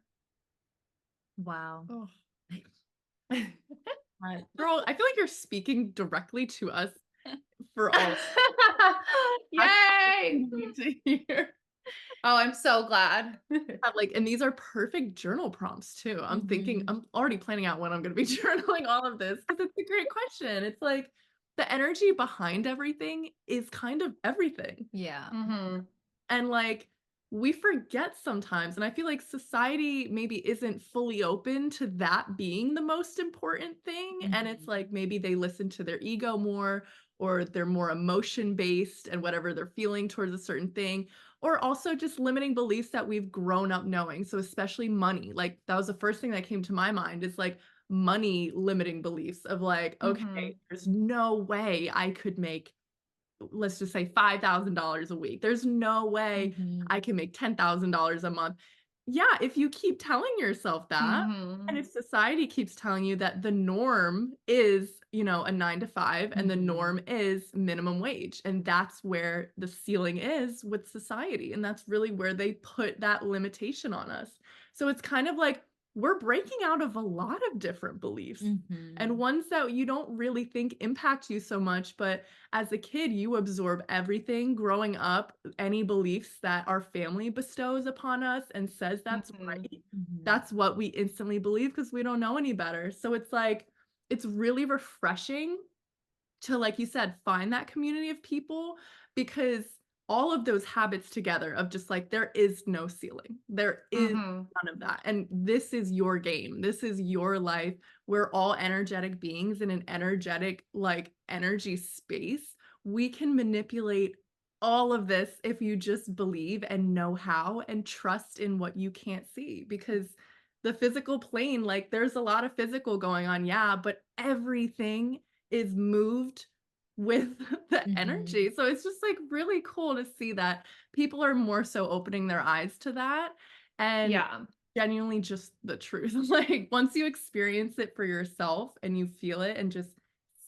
Wow. oh. Girl, I feel like you're speaking directly to us for all. Yay! Need to hear. Oh, I'm so glad. Like, and these are perfect journal prompts too. I'm thinking, Mhm. I'm already planning out when I'm going to be journaling all of this, because it's a great question. It's like the energy behind everything is kind of everything. Yeah. Mm-hmm. And like we forget sometimes, and I feel like society maybe isn't fully open to that being the most important thing. And it's Mhm. like maybe they listen to their ego more, or they're more emotion based and whatever they're feeling towards a certain thing, or also just limiting beliefs that we've grown up knowing. So, especially money, like that was the first thing that came to my mind is like money limiting beliefs of like, Mm-hmm. okay, there's no way I could make, let's just say $5,000 a week. There's no way I Mhm. can make $10,000 a month. Yeah, if you keep telling yourself that, and Mm-hmm. if society keeps telling you that the norm is, a 9 to 5 and the Mhm. norm is minimum wage, and that's where the ceiling is with society, and that's really where they put that limitation on us. So it's kind of like we're breaking out of a lot of different beliefs and Mhm. ones that you don't really think impact you so much, but as a kid, you absorb everything growing up, any beliefs that our family bestows upon us and says that's Mm-hmm. right. Mhm. That's what we instantly believe because we don't know any better. So it's like, it's really refreshing to, like you said, find that community of people because all of those habits together of just like, there is no ceiling. There is Mm-hmm. none of that. And this is your game. This is your life. We're all energetic beings in an energetic, like energy space. We can manipulate all of this if you just believe and know how and trust in what you can't see because the physical plane, like there's a lot of physical going on, yeah, but everything is moved with the Mhm. energy. So it's just like really cool to see that people are more so opening their eyes to that and Yeah. genuinely just the truth. Like once you experience it for yourself and you feel it and just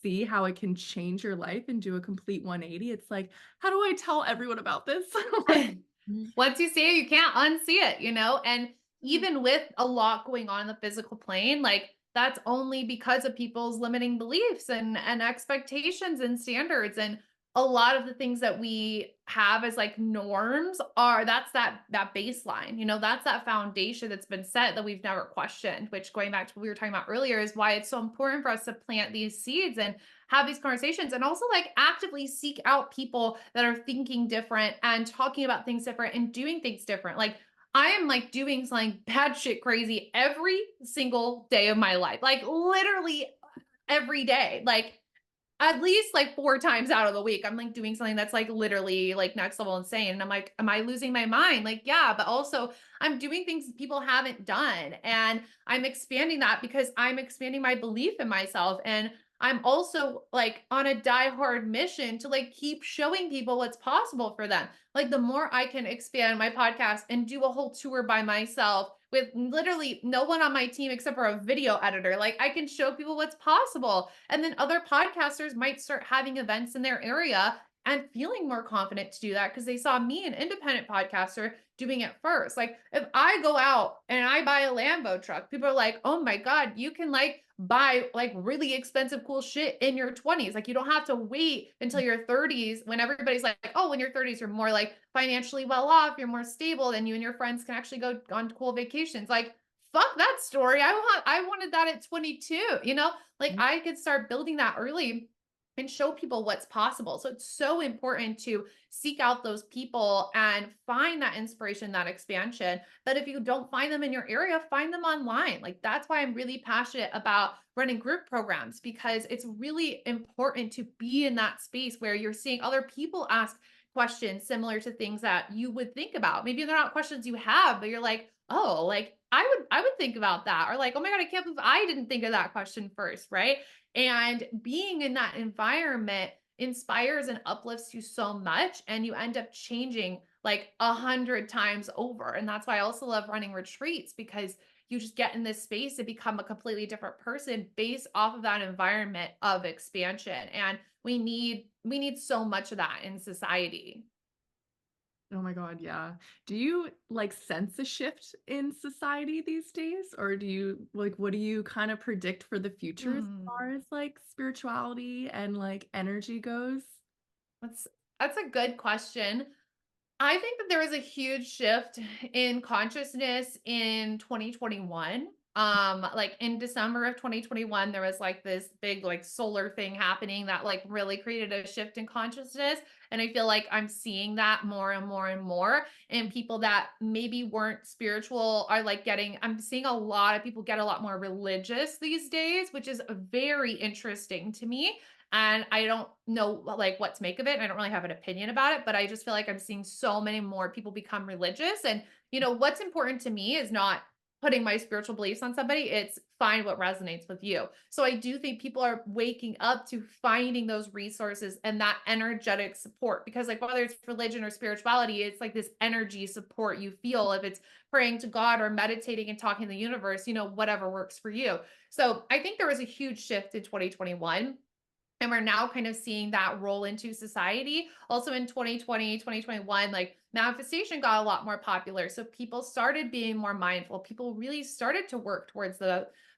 see how it can change your life and do a complete 180, it's like, how do I tell everyone about this? Like, Mhm. Once you see it, you can't unsee it, And even with a lot going on in the physical plane, like that's only because of people's limiting beliefs and expectations and standards. And a lot of the things that we have as like norms are that's that baseline, that's that foundation that's been set that we've never questioned, which going back to what we were talking about earlier is why it's so important for us to plant these seeds and have these conversations and also like actively seek out people that are thinking different and talking about things different and doing things different. Like I am like doing something bad shit crazy every single day of my life. Like literally every day. Like at least like 4 times out of the week, I'm like doing something that's like literally like next level insane. And I'm like, am I losing my mind? Like, yeah, but also I'm doing things people haven't done. And I'm expanding that because I'm expanding my belief in myself. And I'm also like on a diehard mission to like keep showing people what's possible for them. Like the more I can expand my podcast and do a whole tour by myself with literally no one on my team except for a video editor, like I can show people what's possible. And then other podcasters might start having events in their area and feeling more confident to do that because they saw me, an independent podcaster, doing it first. Like if I go out and I buy a Lambo truck, people are like, oh my God, you can like buy like really expensive, cool shit in your 20s. Like you don't have to wait until your 30s when everybody's like, oh, when your 30s, you're more like financially well off, you're more stable, then you and your friends can actually go on cool vacations. Like, fuck that story. I wanted that at 22, Like I could start building that early and show people what's possible. So it's so important to seek out those people and find that inspiration, that expansion. But if you don't find them in your area, find them online. Like that's why I'm really passionate about running group programs because it's really important to be in that space where you're seeing other people ask questions similar to things that you would think about. Maybe they're not questions you have, but you're like, oh, like I would think about that. Or like, oh my God, I can't believe I didn't think of that question first, right? And being in that environment inspires and uplifts you so much. And you end up changing like 100 times over. And that's why I also love running retreats because you just get in this space and become a completely different person based off of that environment of expansion. And we need so much of that in society. oh my God, yeah. Do you like sense a shift in society these days? Or do you like what do you kind of predict for the future as Hmm. far as like spirituality and like energy goes? That's that's a good question. I think that there was a huge shift in consciousness in 2021. Like in December of 2021, there was like this big like solar thing happening that like really created a shift in consciousness. And I feel like I'm seeing that more and more and more. And people that maybe weren't spiritual are like I'm seeing a lot of people get a lot more religious these days, which is very interesting to me. And I don't know like what to make of it. I don't really have an opinion about it, but I just feel like I'm seeing so many more people become religious. And what's important to me is not putting my spiritual beliefs on somebody. It's find what resonates with you. So I do think people are waking up to finding those resources and that energetic support, because like whether it's religion or spirituality, it's like this energy support you feel if it's praying to God or meditating and talking to the universe, whatever works for you. So I think there was a huge shift in 2021, and we're now kind of seeing that roll into society. Also in 2020, 2021, like manifestation got a lot more popular. So people started being more mindful. People really started to work towards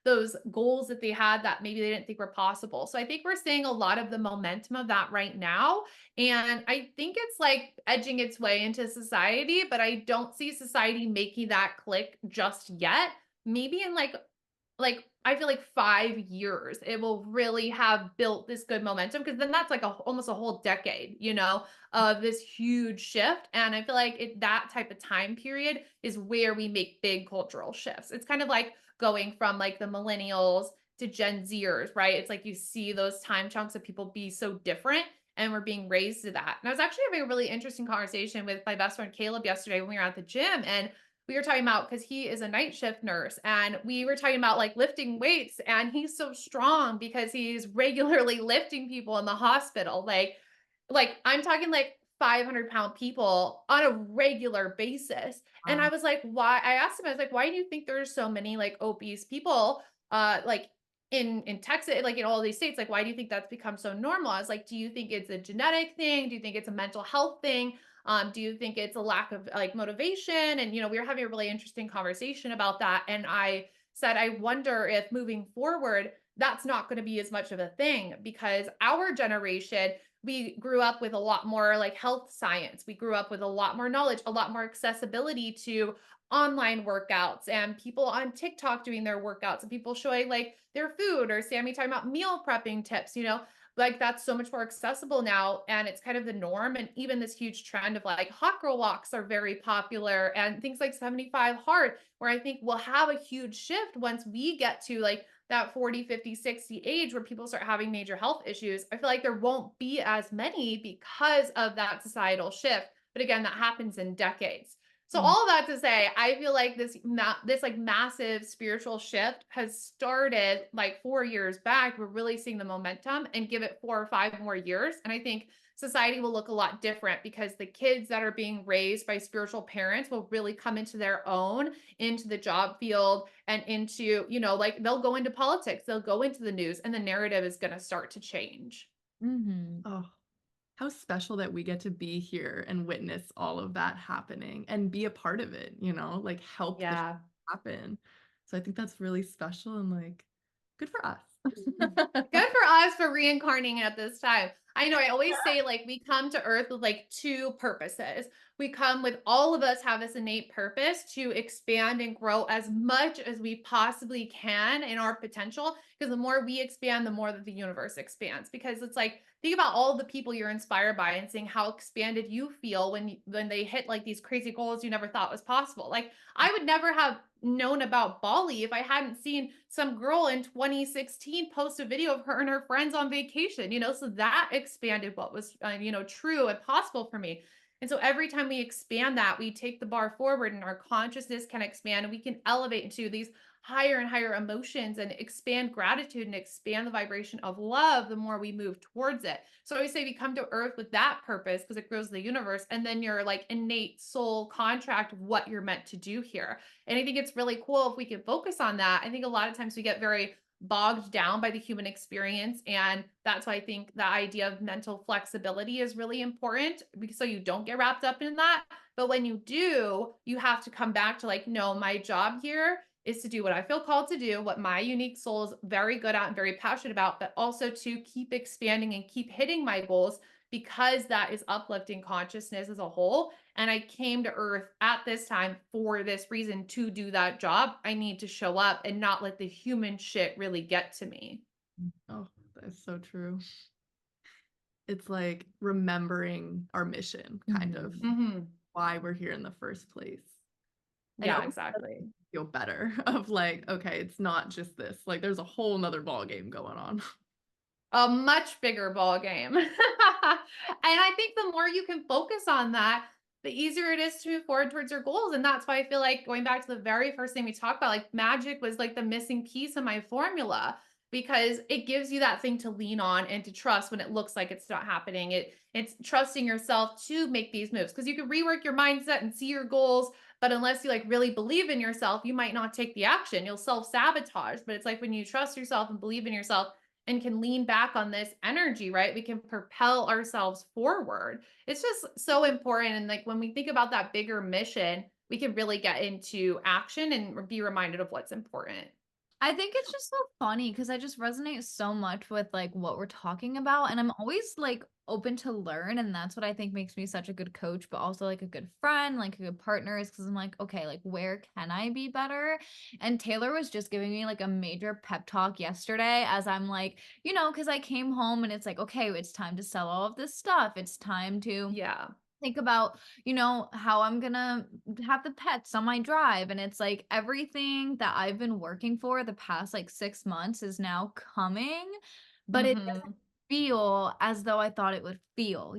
those goals that they had that maybe they didn't think were possible. So I think we're seeing a lot of the momentum of that right now. And I think it's like edging its way into society, but I don't see society making that click just yet. Maybe in like I feel like 5 years it will really have built this good momentum, because then that's like almost a whole decade, of this huge shift. And I feel like that type of time period is where we make big cultural shifts. It's kind of like going from like the millennials to Gen Zers, right? It's like you see those time chunks of people be so different, and we're being raised to that. And I was actually having a really interesting conversation with my best friend Caleb yesterday when we were at the gym, and we were talking about, because he is a night shift nurse, and we were talking about like lifting weights, and he's so strong because he's regularly lifting people in the hospital. Like I'm talking like 500-pound people on a regular basis. And I Wow. was like, why? I asked him, I was like, why do you think there's so many like obese people like in Texas, like in all these states? Like, why do you think that's become so normal? I was like, do you think it's a genetic thing? Do you think it's a mental health thing? Do you think it's a lack of like motivation? And we were having a really interesting conversation about that. And I said, I wonder if moving forward, that's not going to be as much of a thing, because our generation, we grew up with a lot more like health science. We grew up with a lot more knowledge, a lot more accessibility to online workouts, and people on TikTok doing their workouts, and people showing like their food, or Sammy talking about meal prepping tips, like that's so much more accessible now, and it's kind of the norm. And even this huge trend of like hot girl walks are very popular, and things like 75 hard, where I think we'll have a huge shift once we get to like that 40, 50, 60 age where people start having major health issues. I feel like there won't be as many because of that societal shift. But again, that happens in decades. So Mm. all of that to say, I feel like this like massive spiritual shift has started like 4 years back. We're really seeing the momentum, and give it 4 or 5 more years, and I think society will look a lot different, because the kids that are being raised by spiritual parents will really come into their own, into the job field, and into, like they'll go into politics, they'll go into the news, and the narrative is going to start to change. Mhm. Oh, how special that we get to be here and witness all of that happening and be a part of it, like help the Yeah. happen. So I think that's really special and like good for us. Good for us for reincarnating at this time. I know I always say like we come to earth with like two purposes. We come with, all of us have this innate purpose to expand and grow as much as we possibly can in our potential, because the more we expand, the more that the universe expands. Because it's like, think about all the people you're inspired by and seeing how expanded you feel when they hit like these crazy goals you never thought was possible. Like I would never have known about Bali if I hadn't seen some girl in 2016 post a video of her and her friends on vacation, so that expanded what was, true and possible for me. And so every time we expand that, we take the bar forward, and our consciousness can expand, and we can elevate into these higher and higher emotions, and expand gratitude, and expand the vibration of love the more we move towards it. So I always say we come to earth with that purpose, because it grows the universe, and then your like innate soul contract of what you're meant to do here. And I think it's really cool if we can focus on that. I think a lot of times we get very bogged down by the human experience. And that's why I think the idea of mental flexibility is really important, because so you don't get wrapped up in that. But when you do, you have to come back to like, no, my job here is to do what I feel called to do, what my unique soul is very good at and very passionate about, but also to keep expanding and keep hitting my goals, because that is uplifting consciousness as a whole. And I came to earth at this time for this reason to do that job. I need to show up and not let the human shit really get to me. Oh, that's so true. It's like remembering our mission, kind of Mhm. Hmm. why we're here in the first place. And it Yeah, almost does exactly. feel better of like, okay, it's not just this. Like there's a whole nother ball game going on. A much bigger ball game. And I think the more you can focus on that, the easier it is to move forward towards your goals. And that's why I feel like going back to the very first thing we talked about, like magic was like the missing piece of my formula because it gives you that thing to lean on and to trust when it looks like it's not happening. It's trusting yourself to make these moves because you can rework your mindset and see your goals, but unless you like really believe in yourself, you might not take the action. You'll self-sabotage. But it's like when you trust yourself and believe in yourself, and can lean back on this energy, right? We can propel ourselves forward. It's just so important. And like when we think about that bigger mission, we can really get into action and be reminded of what's important. I think it's just so funny because I just resonate so much with like what we're talking about. And I'm always like open to learn. And that's what I think makes me such a good coach, but also like a good friend, like a good partner, is because I'm like, okay, like where can I be better? And Taylor was just giving me like a major pep talk yesterday as I'm like, because I came home and it's like, okay, it's time to sell all of this stuff. It's time to Yeah. think about, how I'm gonna have the pets on my drive. And it's like everything that I've been working for the past like 6 months is now coming, but it doesn't Hmm. feel as though I thought it would feel,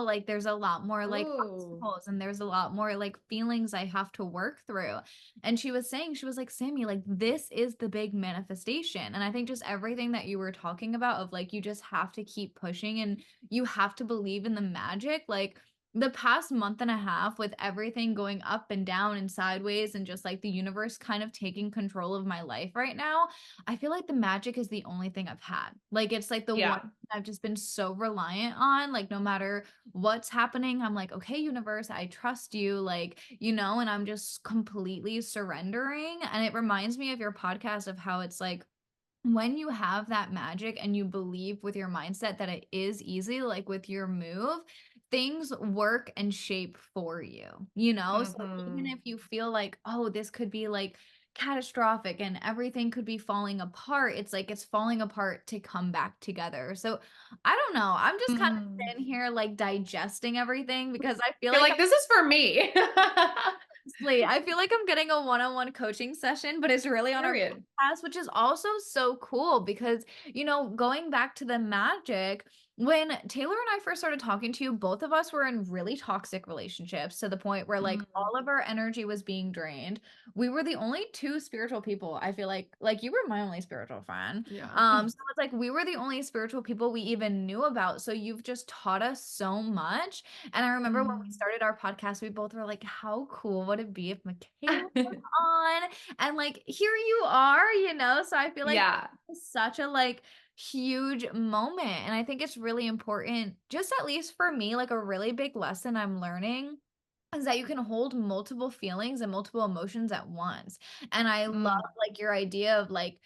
like there's a lot more like Ooh. obstacles and there's a lot more like feelings I have to work through. And she was saying, she was like, Sammy, like this is the big manifestation. And I think just everything that you were talking about of like, you just have to keep pushing and you have to believe in the magic. Like, the past month and a half with everything going up and down and sideways and just like the universe kind of taking control of my life right now, I feel like the magic is the only thing I've had. Like it's like the one Yeah. thing I've just been so reliant on. Like no matter what's happening, I'm like, okay, universe, I trust you. Like, and I'm just completely surrendering. And it reminds me of your podcast of how it's like, when you have that magic and you believe with your mindset that it is easy, like with your move, things work and shape for you, So even Hmm. if you feel like, oh, this could be like catastrophic and everything could be falling apart, it's like it's falling apart to come back together. So I don't know. I'm just kind of Hmm. sitting here like digesting everything because I feel You're like like, this is for me. honestly, I feel like I'm getting a one-on-one coaching session, but it's really on our Period. podcast, which is also so cool because, going back to the magic, when Taylor and I first started talking to you, both of us were in really toxic relationships to the point where like Mm. all of our energy was being drained. We were the only two spiritual people. I feel like you were my only spiritual friend. Yeah. So it's like we were the only spiritual people we even knew about. So you've just taught us so much. And I remember when we Mhm. started our podcast, we both were like, how cool would it be if Mikayla was on? And like, here you are. So I feel like Yeah. it's such a like huge moment. And I think it's really important, just at least for me, like a really big lesson I'm learning is that you can hold multiple feelings and multiple emotions at once. And I love Mm. like your idea of like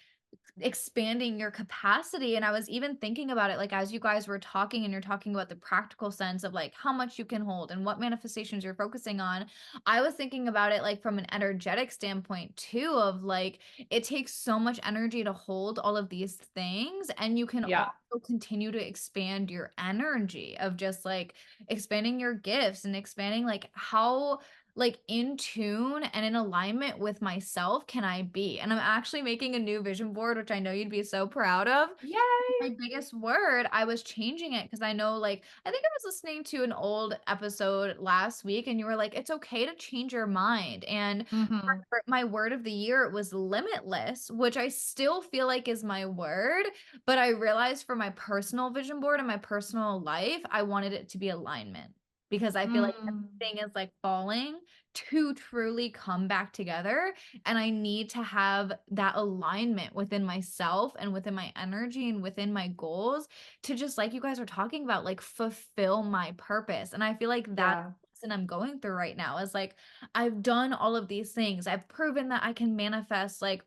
expanding your capacity. And I was even thinking about it like as you guys were talking and you're talking about the practical sense of like how much you can hold and what manifestations you're focusing on. I was thinking about it like from an energetic standpoint too, of like it takes so much energy to hold all of these things. And you can Yeah. also continue to expand your energy of just like expanding your gifts and expanding like how like in tune and in alignment with myself can I be? And I'm actually making a new vision board, which I know you'd be so proud of. Yay. My biggest word, I was changing it because I know, like, I think I was listening to an old episode last week, and you were like, it's okay to change your mind. And Mhm. for my word of the year, it was limitless, which I still feel like is my word. But I realized for my personal vision board and my personal life, I wanted it to be alignment because I feel like Mm. everything is like falling to truly come back together. And I need to have that alignment within myself and within my energy and within my goals to just like you guys are talking about, like fulfill my purpose. And I feel like that's Yeah. the lesson I'm going through right now is like I've done all of these things. I've proven that I can manifest like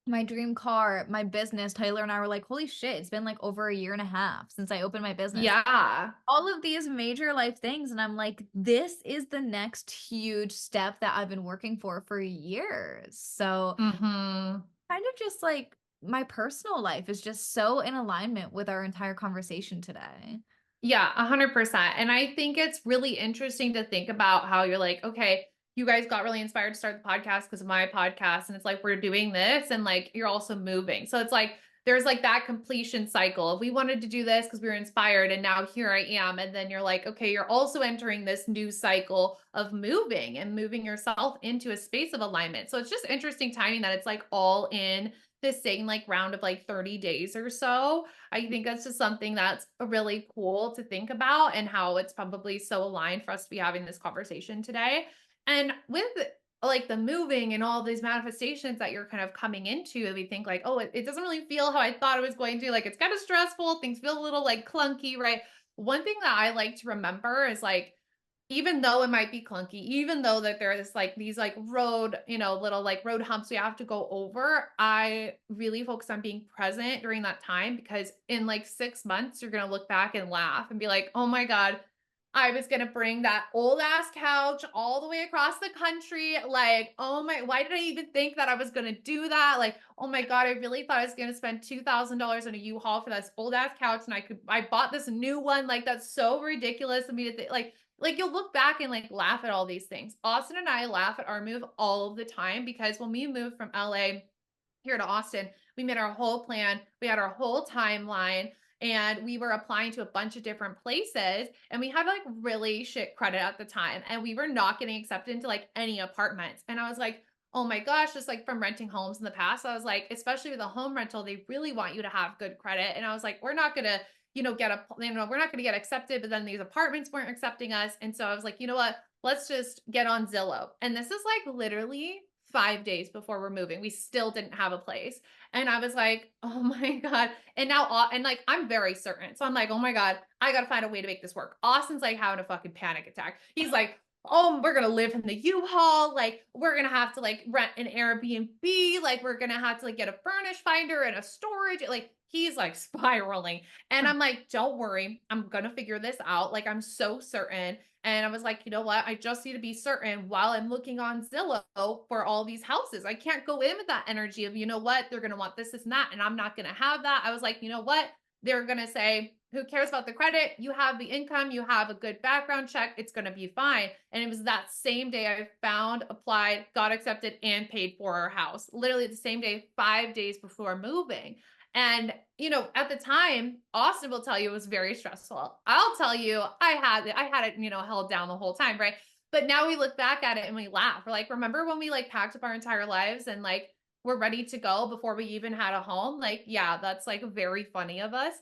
my dream car, my business. Taylor and I were like, holy shit, it's been like over a year and a half since I opened my business. Yeah. All of these major life things. And I'm like, this is the next huge step that I've been working for years. So Hmm. kind of just like my personal life is just so in alignment with our entire conversation today. Yeah, 100%. And I think it's really interesting to think about how you're like, okay, you guys got really inspired to start the podcast because of my podcast. And it's like, we're doing this and like, you're also moving. So it's like, there's like that completion cycle. We wanted to do this because we were inspired and now here I am. And then you're like, okay, you're also entering this new cycle of moving and moving yourself into a space of alignment. So it's just interesting timing that it's like all in the same like round of like 30 days or so. I think that's just something that's really cool to think about and how it's probably so aligned for us to be having this conversation today. And with like the moving and all these manifestations that you're kind of coming into, and we think like, oh, it doesn't really feel how I thought it was going to. Like it's kind of stressful. Things feel a little like clunky, right? One thing that I like to remember is like, even though it might be clunky, even though that there is like these like road, little like road humps we have to go over, I really focus on being present during that time because in like 6 months, you're going to look back and laugh and be like, oh my God, I was going to bring that old ass couch all the way across the country. Like, oh my, why did I even think that I was going to do that? Like, oh my God, I really thought I was going to spend $2,000 on a U-Haul for this old ass couch. And I bought this new one. Like, that's so ridiculous of me to think, like you'll look back and like laugh at all these things. Austin and I laugh at our move all of the time because when we moved from LA here to Austin, we made our whole plan, we had our whole timeline, and we were applying to a bunch of different places. And we had like really shit credit at the time. And we were not getting accepted into like any apartments. And I was like, oh my gosh, just like from renting homes in the past, I was like, especially with a home rental, they really want you to have good credit. And I was like, we're not going to we're not going to get accepted, but then these apartments weren't accepting us. And so I was like, you know what? Let's just get on Zillow. And this is like literally 5 days before we're moving. We still didn't have a place. And I was like, oh my God. And now, and like, I'm very certain. So I'm like, oh my God, I got to find a way to make this work. Austin's like having a fucking panic attack. He's like, oh, we're going to live in the U-Haul. Like, we're going to have to like rent an Airbnb. Like, we're going to have to like get a furnish finder and a storage. Like, he's like spiraling. And I'm like, don't worry. I'm going to figure this out. Like, I'm so certain. And I was like, you know what? I just need to be certain while I'm looking on Zillow for all these houses. I can't go in with that energy of, you know what? They're going to want this and that. And I'm not going to have that. I was like, you know what? They're going to say, who cares about the credit? You have the income. You have a good background check. It's going to be fine. And it was that same day I found, applied, got accepted, and paid for our house. Literally the same day, 5 days before moving. And, at the time, Austin will tell you it was very stressful. I'll tell you, I had it, held down the whole time. Right. But now we look back at it and we laugh. We're like, remember when we like packed up our entire lives and like, we're ready to go before we even had a home? Like, yeah, that's like very funny of us.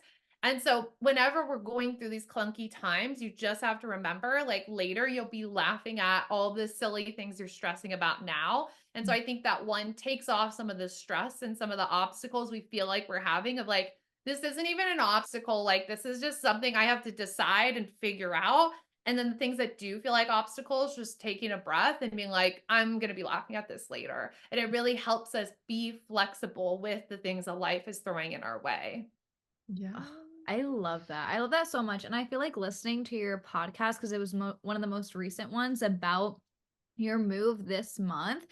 And so whenever we're going through these clunky times, you just have to remember like later you'll be laughing at all the silly things you're stressing about now. And so I think that one takes off some of the stress and some of the obstacles we feel like we're having of like, this isn't even an obstacle. Like, this is just something I have to decide and figure out. And then the things that do feel like obstacles, just taking a breath and being like, I'm going to be laughing at this later. And it really helps us be flexible with the things that life is throwing in our way. Yeah. I love that. I love that so much. And I feel like listening to your podcast, because it was one of the most recent ones about your move this month,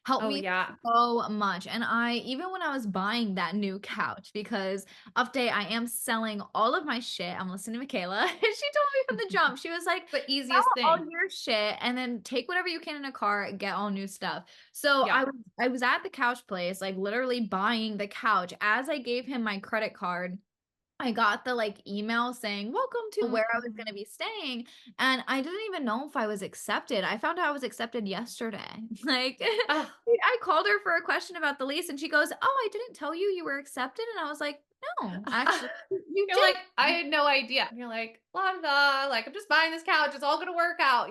helped Oh, me yeah. so much. And even when I was buying that new couch, because update, I am selling all of my shit. I'm listening to Mikayla. And she told me from the jump, she was like, The sell easiest all thing. your shit and then take whatever you can in a car, get all new stuff. So Yeah. I was at the couch place, like literally buying the couch. As I gave him my credit card, I got the like email saying, welcome to where I was going to be staying. And I didn't even know if I was accepted. I found out I was accepted yesterday. Like, Oh, I called her for a question about the lease and she goes, oh, I didn't tell you you were accepted. And I was like, no, actually, you you're did. like, I had no idea. You're like, blah, blah, like, I'm just buying this couch. It's all going to work out,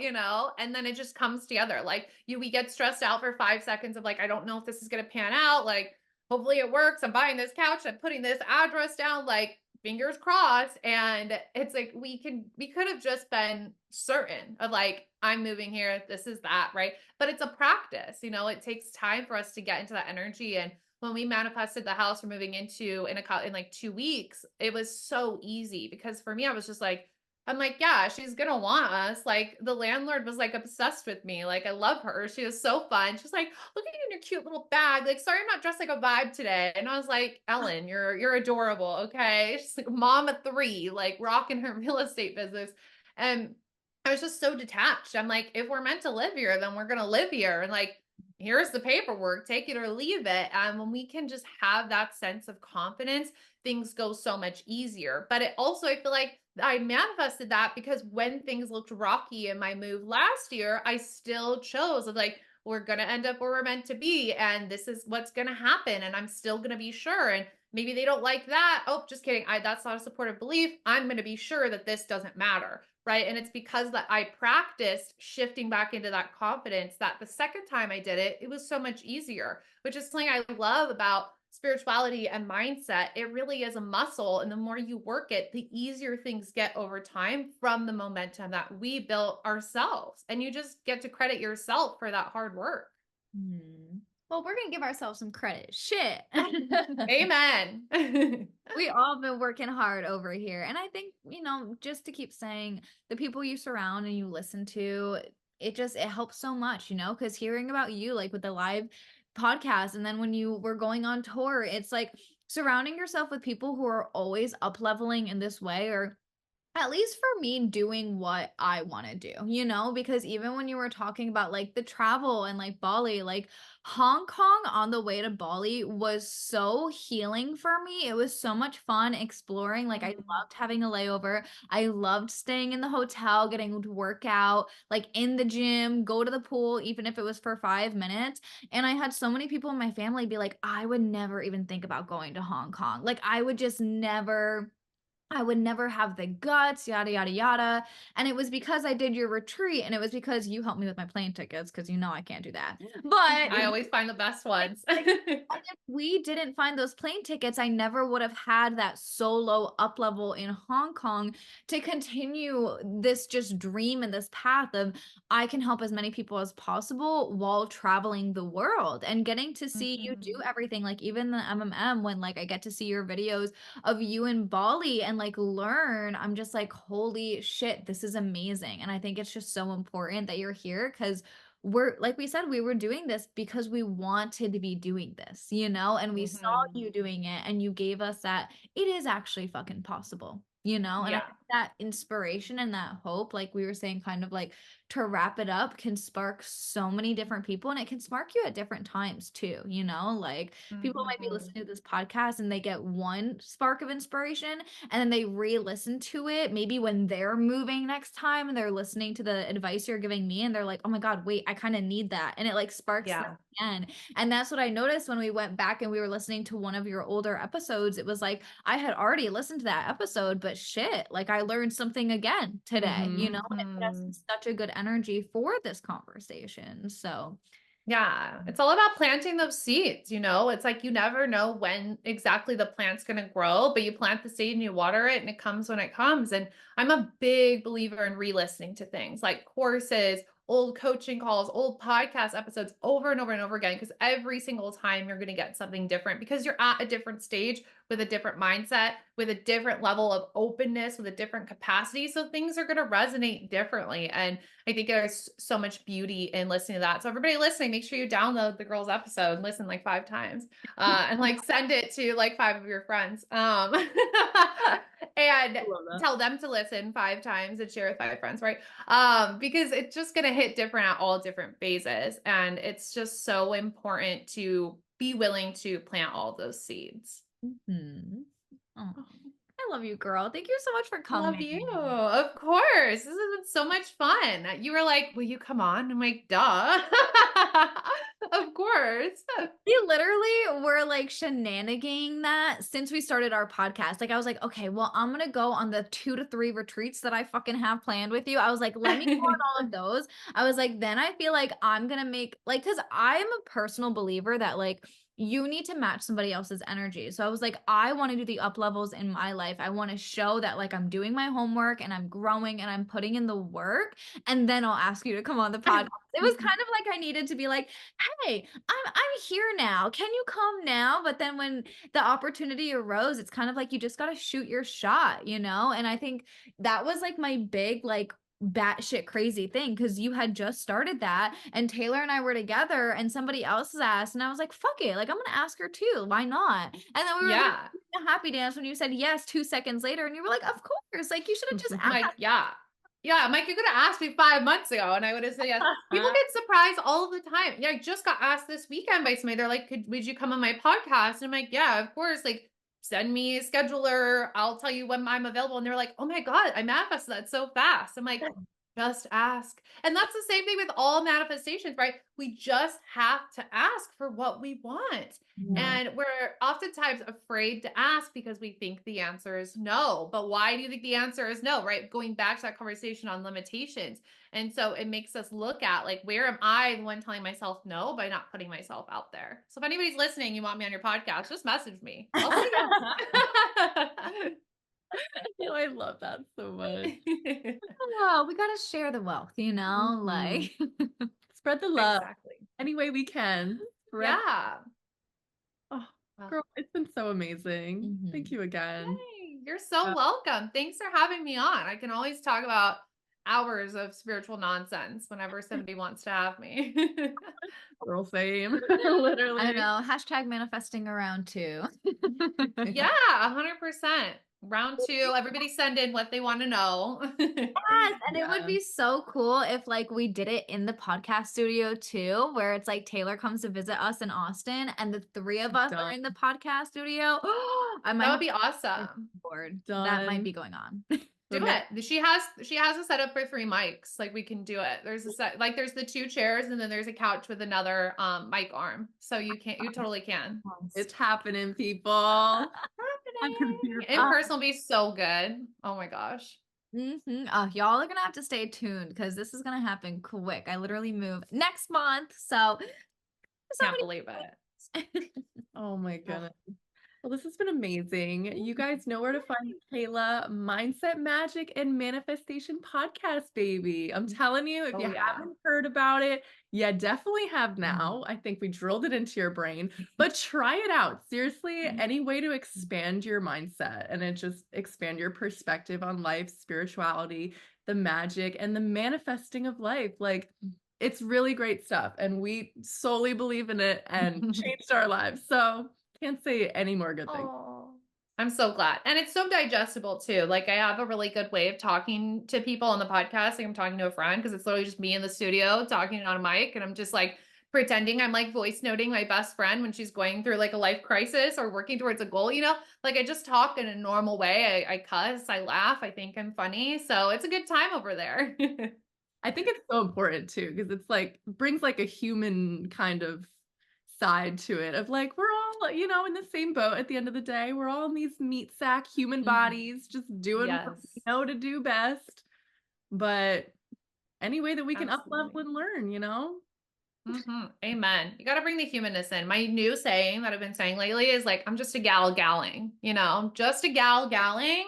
And then it just comes together. Like we get stressed out for 5 seconds of like, I don't know if this is going to pan out. Like, hopefully it works. I'm buying this couch. I'm putting this address down. Like, fingers crossed. And it's like, we could have just been certain of like, I'm moving here. This is that. Right. But it's a practice, it takes time for us to get into that energy and when we manifested the house we're moving into in like 2 weeks, it was so easy because for me, I was just like, I'm like, yeah, she's gonna want us. Like the landlord was like obsessed with me. Like I love her. She was so fun. She's like, look at you in your cute little bag. Like, sorry, I'm not dressed like a vibe today. And I was like, Ellen, you're adorable. Okay. She's like mom of three, like rocking her real estate business. And I was just so detached. I'm like, if we're meant to live here, then we're gonna live here. And like, here's the paperwork, take it or leave it. And when we can just have that sense of confidence, things go so much easier. But it also, I feel like I manifested that because when things looked rocky in my move last year, I still chose like, we're going to end up where we're meant to be. And this is what's going to happen. And I'm still going to be sure. And maybe they don't like that. Oh, just kidding. That's not a supportive belief. I'm going to be sure that this doesn't matter. Right. And it's because that I practiced shifting back into that confidence that the second time I did it, it was so much easier, which is something I love about spirituality and mindset. It really is a muscle. And the more you work it, the easier things get over time from the momentum that we built ourselves. And you just get to credit yourself for that hard work. Well, we're gonna give ourselves some credit. Shit. Amen. We all been working hard over here. And I think, just to keep saying the people you surround and you listen to, it helps so much, because hearing about you, like with the live podcast, and then when you were going on tour, it's like surrounding yourself with people who are always up leveling in this way, or at least for me, doing what I want to do, because even when you were talking about like the travel and like Bali, like Hong Kong on the way to Bali was so healing for me. It was so much fun exploring. Like I loved having a layover. I loved staying in the hotel, getting to work out, like in the gym, go to the pool, even if it was for 5 minutes. And I had so many people in my family be like, I would never even think about going to Hong Kong. Like I would never have the guts, yada, yada, yada. And it was because I did your retreat, and it was because you helped me with my plane tickets, because I can't do that. But I always find the best ones. and if we didn't find those plane tickets, I never would have had that solo up level in Hong Kong to continue this just dream and this path of I can help as many people as possible while traveling the world and getting to see you do everything. Like even the MMM, when like I get to see your videos of you in Bali and like learn, I'm just like, holy shit, this is amazing. And I think it's just so important that you're here, because we're like we said, we were doing this because we wanted to be doing this, and we saw you doing it, and you gave us that it is actually fucking possible, and I Yeah. think that inspiration and that hope, like we were saying, kind of like to wrap it up, can spark so many different people, and it can spark you at different times too, like people might be listening to this podcast and they get one spark of inspiration, and then they re-listen to it maybe when they're moving next time, and they're listening to the advice you're giving me, and they're like, oh my God, wait, I kind of need that. And it like sparks them again. And that's what I noticed when we went back and we were listening to one of your older episodes. It was like I had already listened to that episode, but shit, like I learned something again today, and it put us in such a good energy for this conversation. So Yeah, it's all about planting those seeds, It's like you never know when exactly the plant's going to grow, but you plant the seed and you water it and it comes when it comes. And I'm a big believer in re-listening to things like courses, old coaching calls, old podcast episodes over and over and over again, because every single time you're going to get something different because you're at a different stage with a different mindset, with a different level of openness, with a different capacity. So things are going to resonate differently. And I think there's so much beauty in listening to that. So everybody listening, make sure you download the girls episode and listen like 5 times, and like send it to like 5 of your friends, and tell them to listen 5 times and share with 5 friends, right? Because it's just going to hit different at all different phases. And it's just so important to be willing to plant all those seeds. Oh, I love you, girl. Thank you so much for coming. Love you. Of course. This has been so much fun. You were like, will you come on? I'm like, duh. Of course. We literally were like shenaniganing that since we started our podcast. Like I was like, okay, well, I'm gonna go on the 2 to 3 retreats that I fucking have planned with you. I was like, let me go on all of those. I was like, then I feel like I'm gonna make like, because I am a personal believer that like you need to match somebody else's energy. So I was like, I want to do the up levels in my life. I want to show that like I'm doing my homework and I'm growing and I'm putting in the work. And then I'll ask you to come on the podcast. It was kind of like I needed to be like, hey, I'm here now. Can you come now? But then when the opportunity arose, it's kind of like you just got to shoot your shot, you know? And I think that was like my big like batshit crazy thing, because you had just started that and Taylor and I were together and somebody else asked and I was like, fuck it, like I'm gonna ask her too, why not? And then we were like Yeah. a happy dance when you said yes 2 seconds later and you were like, of course, like you should have just I'm asked. like, yeah. Yeah, I'm like, you could have asked me 5 months ago and I would have said yes. People get surprised all the time. Yeah, I just got asked this weekend by somebody. They're like, would you come on my podcast? And I'm like, yeah, of course. Like, send me a scheduler. I'll tell you when I'm available. And they're like, oh my God, I manifested that so fast. I'm like, just ask. And that's the same thing with all manifestations, right? We just have to ask for what we want. Yeah. And we're oftentimes afraid to ask because we think the answer is no. But why do you think the answer is no, right? Going back to that conversation on limitations. And so it makes us look at like, where am I the one telling myself no by not putting myself out there? So if anybody's listening, you want me on your podcast, just message me. I'll say yes. I love that so much. Oh, we gotta share the wealth, you know, like Spread the love Exactly. any way we can. Yeah. Oh, Well, girl, it's been so amazing. Thank you again. yay. You're so Uh, welcome. Thanks for having me on. I can always talk about hours of spiritual nonsense whenever somebody wants to have me. Girl, same. I Literally. know, hashtag manifesting around too. Yeah, 100%. Round 2, everybody send in what they want to know. Yes, and it would Yeah. be so cool if like we did it in the podcast studio too, where it's like Taylor comes to visit us in Austin and the three of us are Done. in the podcast studio. I might That would have be to awesome. board. That Done. might be going on. Do it. She has a setup for 3 mics. Like we can do it. There's a set, like there's the 2 chairs and then there's a couch with another mic arm. So you totally can. It's happening, people. I'm Happening. In person will be so good. Oh my gosh. Y'all are gonna have to stay tuned because this is gonna happen quick. I literally move next month, so Can't believe it. Oh my goodness. Well, this has been amazing. You guys know where to find Mikayla, Mindset Magic and Manifestation Podcast, baby. I'm telling you, if Oh, you yeah. haven't heard about it, you definitely have now. I think we drilled it into your brain, but try it out. Seriously, any way to expand your mindset and it just expand your perspective on life, spirituality, the magic, and the manifesting of life. Like, it's really great stuff. And we solely believe in it and changed our lives. So, can't say any more good things. Oh, I'm so glad. And it's so digestible too. Like I have a really good way of talking to people on the podcast. Like I'm talking to a friend because it's literally just me in the studio talking on a mic. And I'm just like pretending I'm like voice noting my best friend when she's going through like a life crisis or working towards a goal, you know, like I just talk in a normal way. I cuss, I laugh, I think I'm funny. So it's a good time over there. I think it's so important too, because it's like brings like a human kind of side to it of like we're all, you know, in the same boat at the end of the day. We're all in these meat sack human bodies just doing what we Yes. know to do best. But any way that we can up level Absolutely. and learn, you know? Amen. You got to bring the humanness in. My new saying that I've been saying lately is like, I'm just a gal galling, you know, just a gal galling.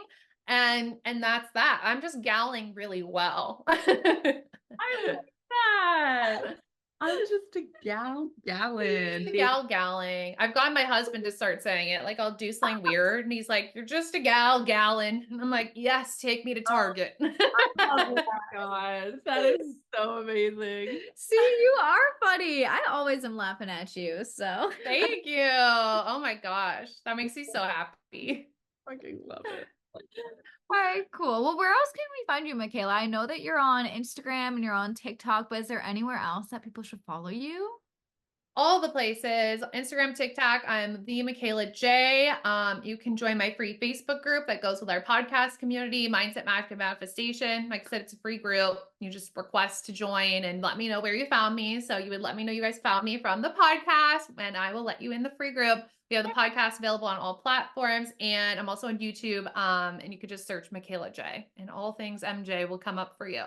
And that's that. I'm just galling really well. I like that. I'm just a gallon. Just a gal galling. I've gotten my husband to start saying it. Like I'll do something weird and he's like, you're just a gal gallon. And I'm like, yes, take me to Target. Oh my God. That is so amazing. See, you are funny. I always am laughing at you. So Thank you. Oh my gosh. That makes me so happy. Fucking love it. all right, cool. Well, where else can we find you, Mikayla? I know that you're on Instagram and you're on TikTok, but is there anywhere else that people should follow you? All the places, Instagram, TikTok. I'm the Mikayla Jai. You can join my free Facebook group that goes with our podcast community, Mindset Magic and Manifestation. Like I said, it's a free group. You just request to join and let me know where you found me. So you would let me know you guys found me from the podcast, and I will let you in the free group. We have the podcast available on all platforms, and I'm also on YouTube. And you could just search Mikayla Jai, and all things MJ will come up for you.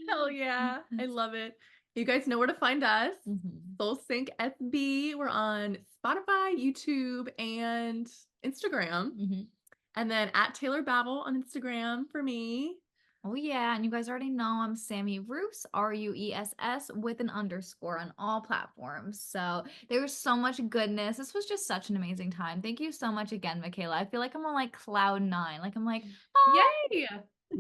Hell yeah. I love it. You guys know where to find us. Mhm. Soul Sync SB. We're on Spotify, YouTube, and Instagram. Mhm. And then at Taylor Babble on Instagram for me. Oh yeah, and you guys already know I'm Sammy Ruess, Ruess with an underscore on all platforms. So there was so much goodness. This was just such an amazing time. Thank you so much again, Mikayla. I feel like I'm on like cloud nine. Like I'm like, oh, Yay.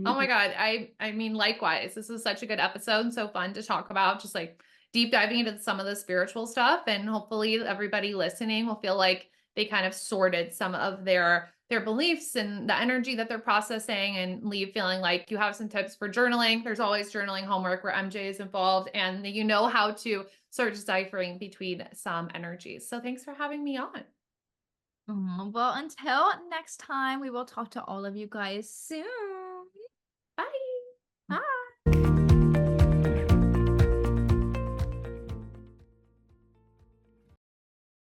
Oh my God. I mean, likewise, this is such a good episode. So fun to talk about, just like deep diving into some of the spiritual stuff. And hopefully everybody listening will feel like they kind of sorted some of their beliefs and the energy that they're processing and leave feeling like you have some tips for journaling. There's always journaling homework where MJ is involved and you know how to start deciphering between some energies. So thanks for having me on. well, until next time, we will talk to all of you guys soon. Bye.